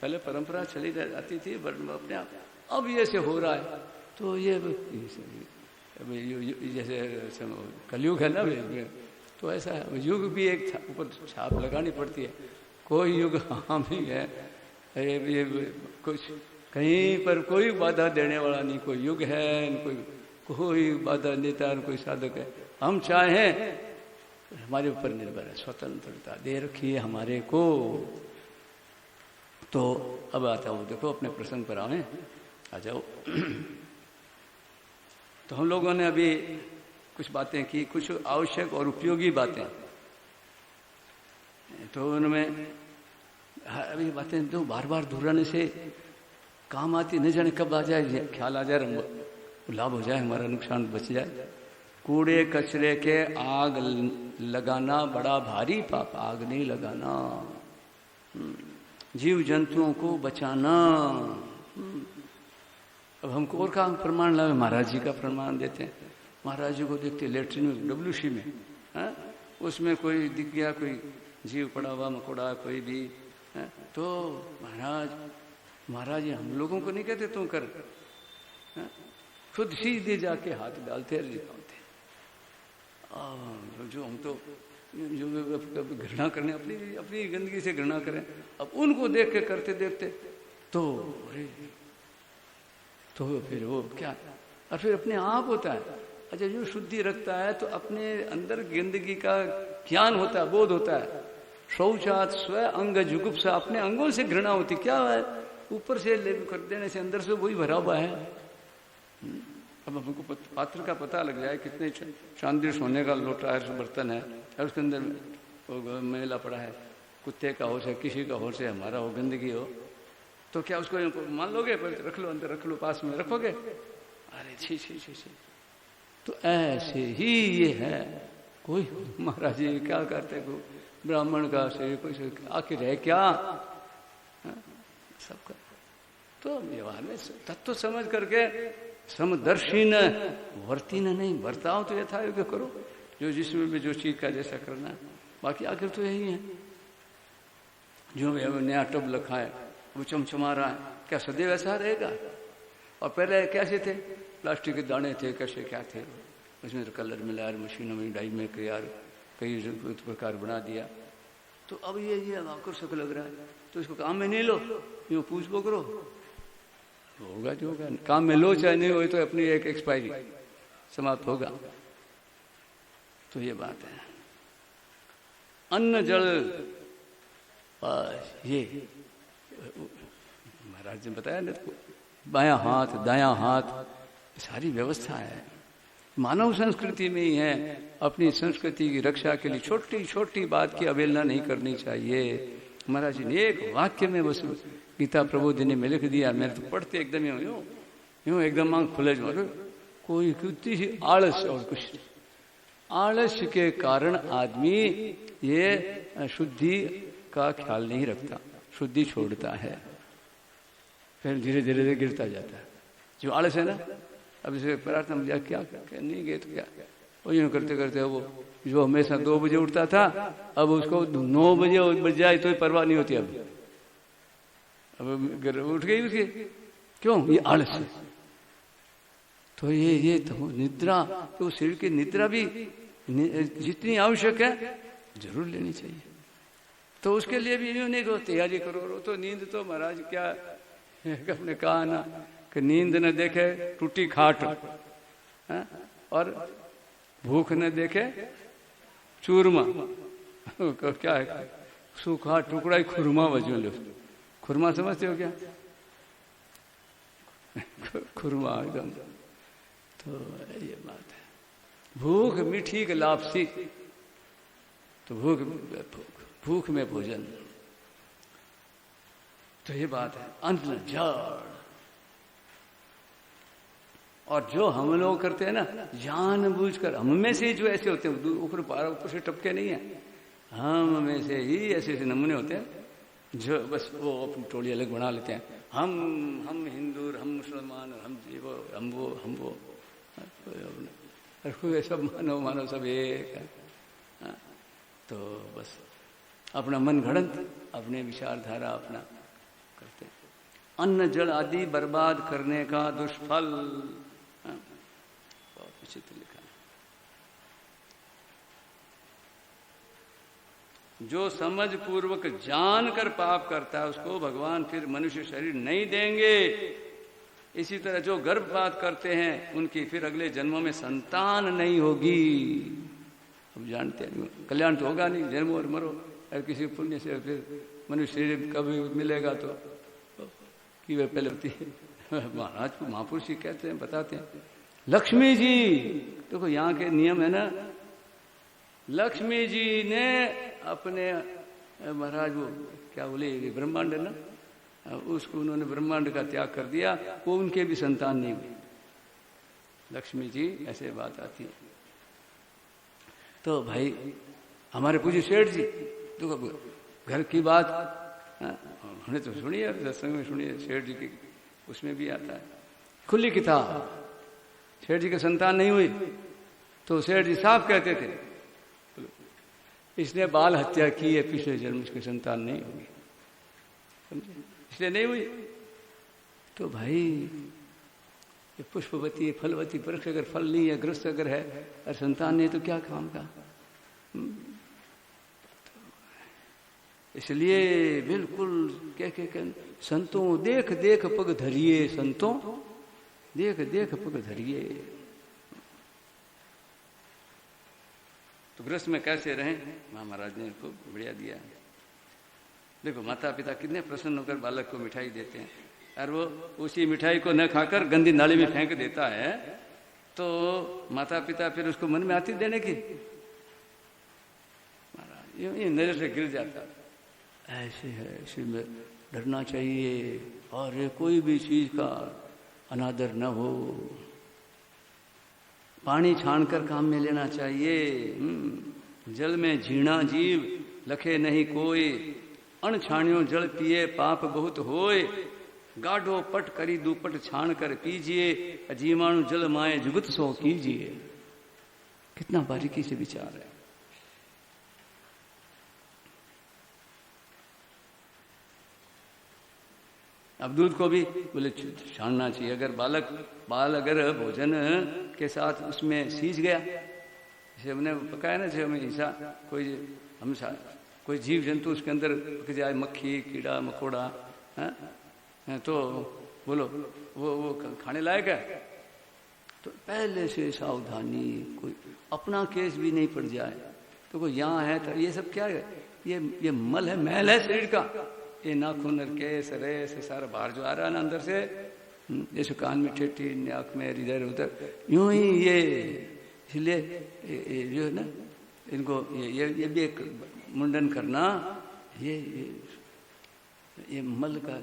पहले परंपरा चली जाती थी अपने आप। अब ये से हो रहा है। तो ये जैसे कलयुग है ना, तो ऐसा है। युग भी एक ऊपर छाप लगानी पड़ती है। कोई युग हम ही है, ये कुछ कहीं पर कोई बाधा देने वाला नहीं। कोई युग है, कोई बाधा देता, कोई साधक है। हम चाहें, हमारे ऊपर निर्भर है, स्वतंत्रता दे रखी है हमारे को। तो अब आता हूँ, देखो अपने प्रसंग पर आए, आ जाओ। तो हम लोगों ने अभी कुछ बातें की, कुछ आवश्यक और उपयोगी बातें। तो उनमें अभी बातें तो बार बार दोहराने से काम आती, न जाने कब आ जाए, ख्याल आ जाए, लाभ हो जाए, हमारा नुकसान बच जाए। कूड़े कचरे के आग लगाना बड़ा भारी पाप, आग नहीं लगाना। जीव जंतुओं को बचाना। अब हमको और का प्रमाण लावे, महाराज जी का प्रमाण देते हैं। महाराज जी को देखते लेटरिन में, डब्ल्यूसी में, है? उसमें कोई दिख गया, कोई जीव पड़ा हुआ मकोड़ा कोई भी है? तो महाराज हम लोगों को नहीं कहते तुम कर, है? खुद सीधे जाके हाथ डालते दिखाते। जो हम तो जो घृणा करने, अपनी गंदगी से घृणा करें, अब उनको देख के करते देखते तो फिर वो क्या, और फिर अपने आप होता है। अच्छा, जो शुद्धि रखता है तो अपने अंदर गंदगी का ज्ञान होता है, बोध होता है। शौचात स्व अंग जुगुप्सा, अपने अंगों से घृणा होती। क्या है, ऊपर से ले कर देने से अंदर से वही भरा हुआ है। अब हमको पात्र का पता लग जाए, कितने चांदी सोने का लोटा है, बर्तन है, और उसके अंदर मैला पड़ा है, कुत्ते का हो से, किसी का हो से, हमारा हो, गंदगी हो, तो क्या उसको मान लोगे? रख लो, अंदर रख लो, पास में रखोगे? अरे छी छी छी छी। तो ऐसे ही ये है। कोई महाराज जी क्या करते, ब्राह्मण का शरीर कोई आखिर है क्या, सबका। तो व्यवहार में तत्व समझ करके समदर्शी न वर्ती न नहीं, बर्ताव तो यथायोग्य करो, जो जिसमें भी जो चीज का जैसा करना है। बाकी आखिर तो यही है। जो नया टब लखा है वो चमचमा रहा है, क्या सदैव ऐसा रहेगा? और पहले कैसे थे? प्लास्टिक के दाने थे, कैसे क्या थे, उसमें तो कलर मिला, मशीनों में डाई में यार कई प्रकार बना दिया। तो अब ये आकर्षक लग रहा है, तो इसको काम में नहीं लो, यूँ पूछ वो करो, होगा जो होगा। काम में लो चाहे नहीं हो, तो अपनी एक एक्सपायरी समाप्त होगा। तो ये बात है। अन्न जल, ये महाराज ने बताया ना, बायां हाथ दायां हाथ सारी व्यवस्था है, मानव संस्कृति में ही है। अपनी संस्कृति की रक्षा के लिए छोटी छोटी बात की अवहेलना नहीं करनी चाहिए। महाराज जी ने एक वाक्य में बस गीता प्रबोधिनी में लिख दिया। मैंने तो पढ़ते एकदम यूं एकदम आंख खुले जो कोई कुत्ती सी आलस और कुछ। आलस्य के कारण आदमी ये शुद्धि का ख्याल नहीं रखता, शुद्धि छोड़ता है, फिर धीरे धीरे गिरता जाता है। जो आलस है ना, अब इसे प्रार्थना में क्या नहीं गए तो क्या, वो यूँ करते करते वो जो हमेशा 2 बजे उठता था, अब उसको 9 बजे बज जाए तो परवाह नहीं होती। अब उठ गई उसकी, क्यों? ये आलस है। तो ये तो निद्रा, तो शरीर की निद्रा भी जितनी आवश्यक है जरूर लेनी चाहिए। तो उसके लिए भी यूँ नहीं करो तैयारी करो, तो नींद तो महाराज क्या अपने कहा ना कि नींद न देखे टूटी खाट, और भूख न देखे चूरमा, क्या है, सूखा टुकड़ा ही खुरमा बजो लो। खुरमा समझते हो क्या? खुरमा एकदम। तो ये बात है। भूख मीठी के लापसी, तो भूख में भोजन, तो ये बात है। अन्न जड़, और जो हम लोग करते हैं ना जानबूझकर, हम में से जो ऐसे होते हैं, ऊपर से टपके नहीं है, हम में से ही ऐसे ऐसे नमूने होते हैं जो बस वो अपनी टोली अलग बना लेते हैं। हम हिंदू, हम मुसलमान, हम वो सब मानव सब एक है। तो बस अपना मन घड़ंत, अपने विचारधारा अपना करते हैं। अन्न जल आदि बर्बाद करने का दुष्फल, बहुत विचित्र लिखा है। जो समझ पूर्वक जान कर पाप करता है उसको भगवान फिर मनुष्य शरीर नहीं देंगे। इसी तरह जो गर्भपात करते हैं उनकी फिर अगले जन्मों में संतान नहीं होगी। अब जानते हैं कल्याण तो होगा नहीं, जन्मो और मरो, और किसी पुण्य से फिर मनुष्य शरीर कभी मिलेगा तो कि वह पहले होती है। महाराज महापुरुष जी कहते हैं, बताते हैं। लक्ष्मी जी देखो, यहाँ के नियम है ना, लक्ष्मी जी ने अपने महाराज वो क्या बोले ब्रह्मांड है ना, उसको उन्होंने ब्रह्मांड का त्याग कर दिया, वो उनके भी संतान नहीं हुई। लक्ष्मी जी ऐसे बात आती है। तो भाई हमारे पूज्य सेठ जी देखो, घर की बात हमने तो सुनी है, सत्संग में सुनी है, सेठ जी की उसमें भी आता है, खुली किताब। सेठ जी के संतान नहीं हुई तो सेठ जी साफ कहते थे इसने बाल हत्या की है, पिछले जन्म इसकी संतान नहीं होगी, समझे, इसलिए नहीं हुई। तो भाई ये पुष्पवती फलवती वृक्ष अगर फल नहीं है, ग्रस्त अगर है और संतान नहीं, तो क्या काम का। इसलिए बिल्कुल क्या संतों देख देख पग धरिए, संतों देख देख पग धरिए। तो गृहस्थ में कैसे रहें, महाराज ने खूब बढ़िया दिया है। देखो माता पिता कितने प्रसन्न होकर बालक को मिठाई देते हैं, और वो उसी मिठाई को न खाकर गंदी नाली में फेंक देता है, तो माता पिता फिर उसको मन में आती देने की, महाराज ये नजर से गिर जाता। ऐसे है, इसी में डरना चाहिए, और कोई भी चीज का अनादर न हो। पानी छानकर काम में लेना चाहिए। जल में झीणा जीव लखे नहीं कोई, अण छाणियों जल पिए पाप बहुत होए, गाढ़ो पट करी दुपट छाण कर पीजिए, अजीवाणु जल माए जुगत सो कीजिए। कितना बारीकी से विचार है। अब दूध को भी बोले छानना चाहिए। अगर बाल अगर भोजन के साथ उसमें सींच गया, जैसे हमने पकाया ना, जैसे हमें हिस्सा कोई जीव जंतु उसके अंदर पक जाए, मक्खी कीड़ा मकोड़ा, तो बोलो वो खाने लायक है। तो पहले से सावधानी, कोई अपना केस भी नहीं पड़ जाए। तो कोई यहाँ है तो ये सब क्या है, ये मल है, मैल है शरीर का। ये नाखून केस रेस सारा बाहर जो आ रहा है ना अंदर से, जैसे कान में ठेठी, नाक में इधर उधर, यूं ही ये। इसलिए जो है ना, इनको ये भी एक मुंडन करना, ये मल का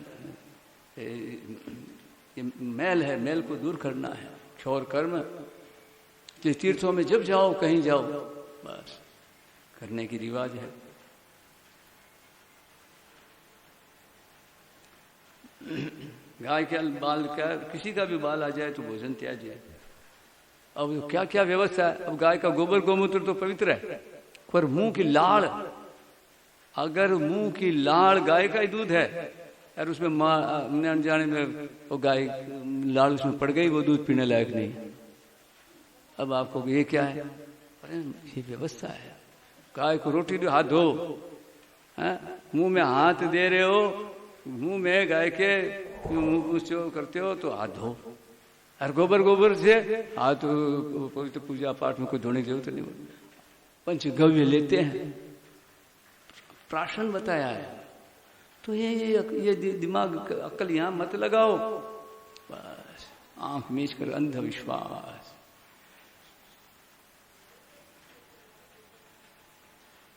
ये मैल है, मैल को दूर करना है। क्षौर कर्म कि तीर्थों में जब जाओ, कहीं जाओ, बस करने की रिवाज है। गाय के बाल का, किसी का भी बाल आ जाए तो भोजन त्याज्य है। अब क्या क्या व्यवस्था है। अब गाय का गोबर गोमूत्र तो पवित्र है, पर मुंह की लाड़, अगर मुंह की लाड़ गाय का ही दूध है और उसमें अनजाने में वो गाय लाड़ उसमें पड़ गई, वो दूध पीने लायक नहीं। अब आपको ये क्या है, ये व्यवस्था है। गाय को रोटी दो, हाथ धो, मुंह में हाथ दे रहे हो, मुंह में गाय के मुंह करते हो तो हाथ धो। और गोबर से हाथ पवित्र पूजा पाठ में कोई धोने की जरूरत नहीं। पंचगव्य लेते हैं, प्राशन बताया है। तो ये दिमाग अक्ल यहां मत लगाओ, बस आंख मीच कर अंधविश्वास।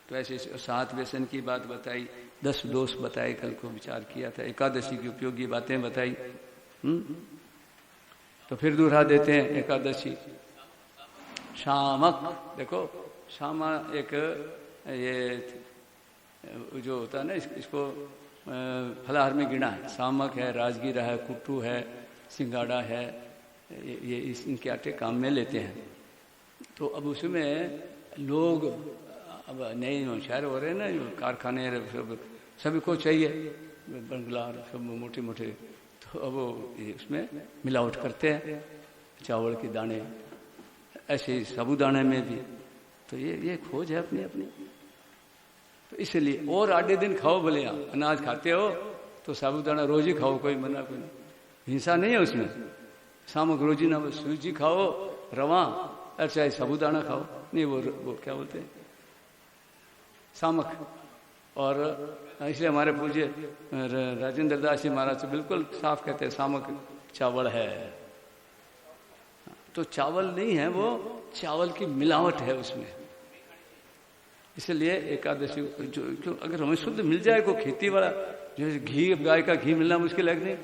तो ऐसे 7 व्यसन की बात बताई, 10 दोष बताए, कल को विचार किया था, एकादशी की उपयोगी बातें बताई। तो फिर दोहरा देते हैं एकादशी। शामक, देखो शामा एक ये जो होता है ना, इसको फलाहार में गिना है। शामक है, राजगीरा है, कुट्टू है, सिंगाड़ा है, ये इनके आटे काम में लेते हैं। तो अब उसमें लोग अब नए होशियार हो रहे हैं ना, कारखाने सभी को चाहिए बंगला, सब मोटे मोटे। तो अब वो उसमें मिलावट करते हैं, चावल के दाने, ऐसे साबूदाने में भी। तो ये खोज है अपनी अपनी। तो इसलिए और आधे दिन खाओ, भले आप अनाज खाते हो तो साबूदाना रोज ही खाओ, कोई मना कोई हिंसा नहीं है उसमें। शामक रोजी ना, सूजी खाओ, रवा, और चाहे साबूदाना खाओ, नहीं वो क्या बोलते हैं, शामक। और इसलिए हमारे पूज्य राजेंद्र दास जी महाराज से बिल्कुल साफ कहते हैं, शामक चावल है। तो चावल नहीं है, वो चावल की मिलावट है उसमें। इसलिए एकादशी जो अगर हमें शुद्ध मिल जाए, को खेती वाला, जैसे घी, गाय का घी मिलना मुश्किल है नहीं,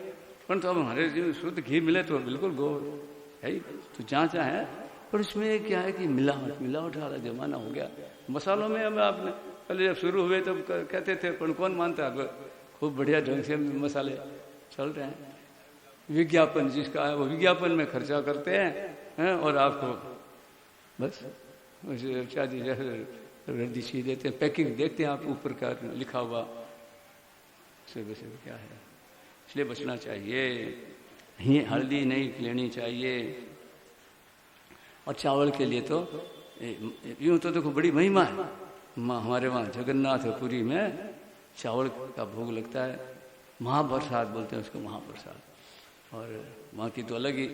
परंतु अब हमारे जीवन शुद्ध घी मिले तो बिल्कुल गो है ही। तो जहाँ है, पर उसमें क्या है कि मिलावट वाला जमाना हो गया। मसालों में हमें आपने पहले जब शुरू हुए तब कहते थे, पर कौन मानता है, खूब बढ़िया ढंग से मसाले चल रहे हैं। विज्ञापन जिसका है वो विज्ञापन में खर्चा करते हैं, और आपको बस रद्दी सी देते हैं, पैकिंग देखते हैं आप ऊपर का लिखा हुआ, से क्या है। इसलिए बचना चाहिए, हल्दी नहीं लेनी चाहिए। और चावल के लिए तो यूं तो देखो बड़ी महिमा है। हमारे वहाँ जगन्नाथपुरी में चावल का भोग लगता है, महाप्रसाद बोलते हैं उसको, महाप्रसाद। और वहाँ की तो अलग ही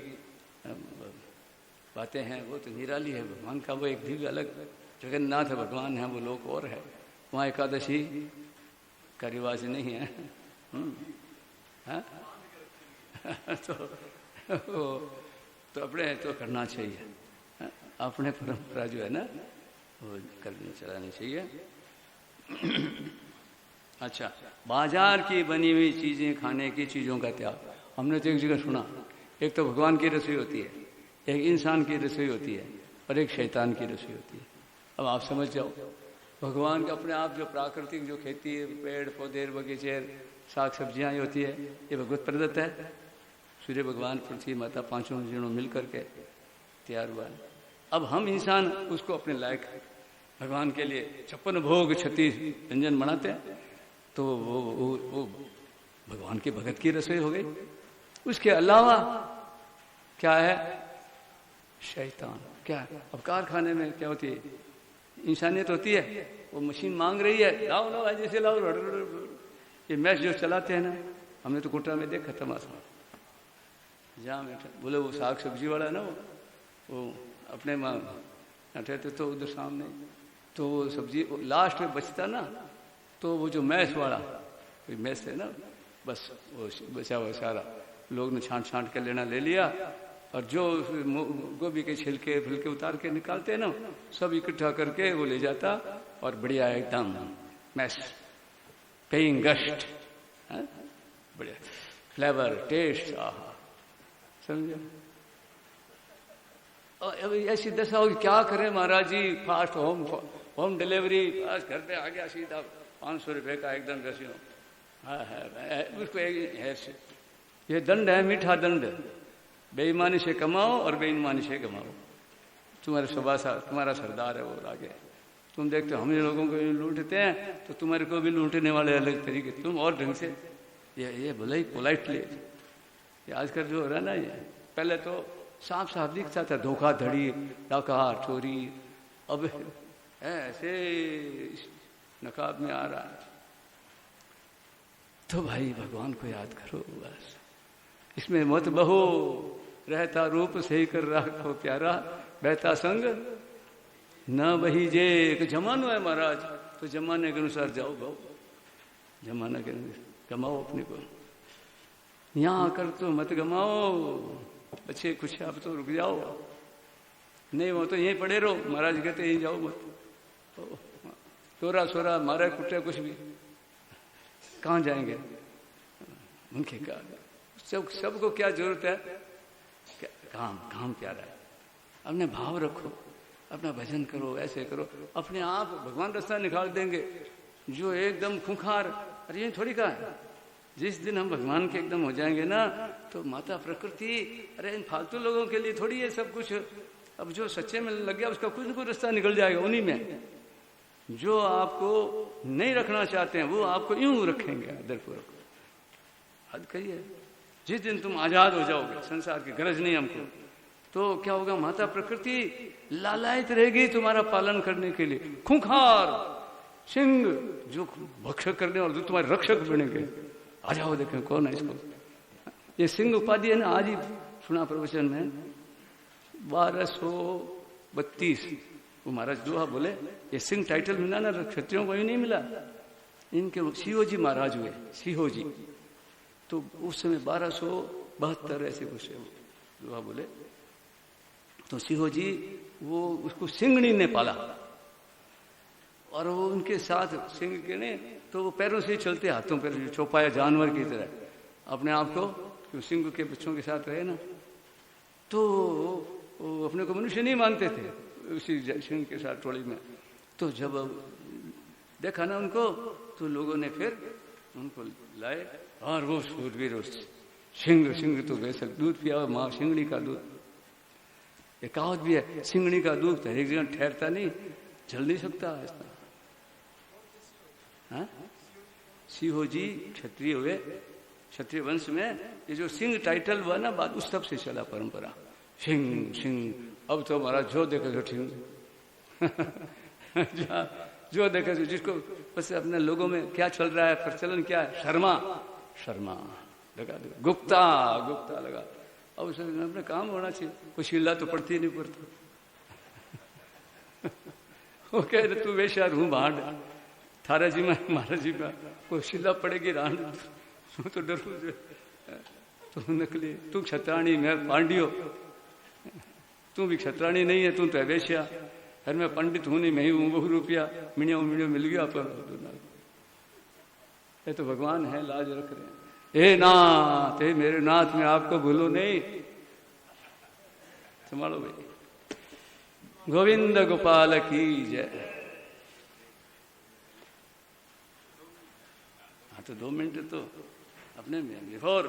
बातें हैं, वो तो निराली है। भगवान का वो एक दिव्य अलग, जगन्नाथ भगवान है, वो लोक और है। वहाँ एकादशी का रिवाज नहीं है। तो अपने तो करना चाहिए, अपने परंपरा जो है ना वो करनी चलानी चाहिए। अच्छा, बाजार की बनी हुई चीजें खाने की चीजों का त्याग। हमने तो एक जगह सुना, एक तो भगवान की रसोई होती है, एक इंसान की रसोई होती है, और एक शैतान की रसोई होती है। अब आप समझ जाओ, भगवान के अपने आप जो प्राकृतिक जो खेती है, पेड़ पौधे बगीचे साग सब्जियाँ होती है, ये भगवत प्रदत्त है। सूर्य भगवान पृथ्वी माता पांचों जीणों मिल करके तैयार हुआ है। अब हम इंसान उसको अपने लायक भगवान के लिए 56 भोग 36 व्यंजन बनाते हैं, तो वो भगवान के भगत की रसोई हो गई। उसके अलावा क्या है? शैतान। क्या है? अब कारखाने में क्या होती है? इंसानियत होती है, वो मशीन मांग रही है, लाओ लाओ जैसे लाओ, ये मैच जो चलाते हैं ना, हमने तो कोटा में देखा तमाशा। जहाँ बोले वो साग सब्जी वाला है ना, वो अपने माँ ठहरते तो उधर सामने, तो वो सब्जी लास्ट में बचता ना, तो वो जो मैस वाला मैस है ना, बस वो बचा हुआ सारा लोग ने छांट छांट के लेना ले लिया, और जो गोभी के छिलके फिलके उतार के निकालते हैं ना, सब इकट्ठा करके वो ले जाता, और बढ़िया एकदम मैस पेइंग गस्ट, बढ़िया फ्लेवर टेस्ट, आहा, समझे? ऐसी दशा होगी, क्या करें महाराज जी? फास्ट होम डिलीवरी, बस घर पे आ गया सीधा 500 रुपये का एकदम रसी। उसको ये दंड है, मीठा दंड। बेईमानी से कमाओ और बेईमानी से कमाओ, तुम्हारे तुम्हारा सरदार है वो आगे। तुम देखते हो हम लोगों को लूटते हैं, तो तुम्हारे को भी लूटने वाले अलग तरीके, तुम और ढंग से ये भले ही पोलाइटली। ये आजकल जो हो रहा है ना, ये पहले तो साफ साफ दिखता था, धोखाधड़ी, डाका चोरी, अब ऐसे नकाब में आ रहा है। तो भाई भगवान को याद करो बस, इसमें मत बहो, रहता रूप सही कर राखो प्यारा, बहता संग न वही जे। एक जमानो है महाराज, तो जमाने के अनुसार जाओ भाव, जमाना के अनुसार गमाओ अपने को। यहाँ आकर तो मत गमाओ, अच्छे कुछ आप तो रुक जाओ, नहीं वो तो यहीं पड़े रहो। महाराज कहते यहीं जाओ मत, तो तोरा सोरा मारा कुटे कुछ भी, कहाँ जाएंगे उनके का? सबको क्या जरूरत है? काम प्यारा है। अपने भाव रखो, अपना भजन करो, ऐसे करो, अपने आप भगवान रास्ता निकाल देंगे। जो एकदम खूंखार, अरे ये थोड़ी कहा है, जिस दिन हम भगवान के एकदम हो जाएंगे ना, तो माता प्रकृति, अरे इन फालतू लोगों के लिए थोड़ी है सब कुछ। अब जो सच्चे में लग गया उसका कुछ न कुछ रास्ता निकल जाएगा उन्हीं में। जो आपको नहीं रखना चाहते हैं वो आपको यूं रखेंगे आदरपूर्वक। हद करिए, जिस दिन तुम आजाद हो जाओगे, संसार की गरज नहीं हमको, तो क्या होगा? माता प्रकृति लालायित रहेगी तुम्हारा पालन करने के लिए। खूंखार सिंह जो भक्षक करने और जो तुम्हारे रक्षक बनेंगे, आ जाओ देखें कौन है इसको। ये सिंह उपाधि है ना, आज ही सुना प्रवचन में 1232 वो महाराज दोहा बोले, ये सिंह टाइटल मिला ना क्षत्रियों को ही नहीं मिला, इनके सीहोजी महाराज हुए, सीहोजी। तो उस समय 1272 ऐसे कुछ दोहा बोले। तो सीहोजी वो उसको सिंगनी ने पाला, और वो उनके साथ सिंह के ने, तो वो पैरों से चलते, हाथों पैर चौपाया जानवर की तरह अपने आप को, सिंह के बच्चों के साथ रहे ना, तो वो अपने को मनुष्य नहीं मानते थे उसी सिंह के साथ टोली में। तो जब देखा ना उनको, तो लोगों ने फिर उनको लाए, और वो सूरवीर सिंह तो वैसे दूध पिया, माँ सिंगड़ी का दूध। एक कहावत भी है, सिंगड़ी का दूध तो एक जगह ठहरता नहीं, जल नहीं सकता ऐसा। हाँ, सीहोजी क्षत्रिय हुए, क्षत्रिय वंश में ये जो सिंह टाइटल हुआ ना, बात उस तब से चला परंपरा, सिंह। अब तो हमारा जो देखे तो सिंह जो देखे तो, जिसको बस अपने लोगों में क्या चल रहा है, प्रचलन क्या है, शर्मा लगा दे, गुप्ता लगा। अब उसे अपने काम होना चाहिए, कोई शिला तो पड़ती नहीं पड़ती। वो कह रहे तू वेश्या रू भांड, थारा जी में महाराज जी में कोई शिला पड़ेगी रांड, तो डरू तू नकली, तू क्षत्राणी मैं पांडियो, तू भी क्षत्राणी नहीं है, तू तो वेश्या। हर मैं पंडित हूं नहीं, मैं ही हूं बहु रुपया, मिनियो मिल गया पर। ये तो भगवान है, लाज रख रहे हैं। हे नाथ, हे मेरे नाथ, मैं आपको भूलू नहीं, संभालो भाई। गोविंद गोपाल की जय। तो 2 मिनट तो अपने में बिफोर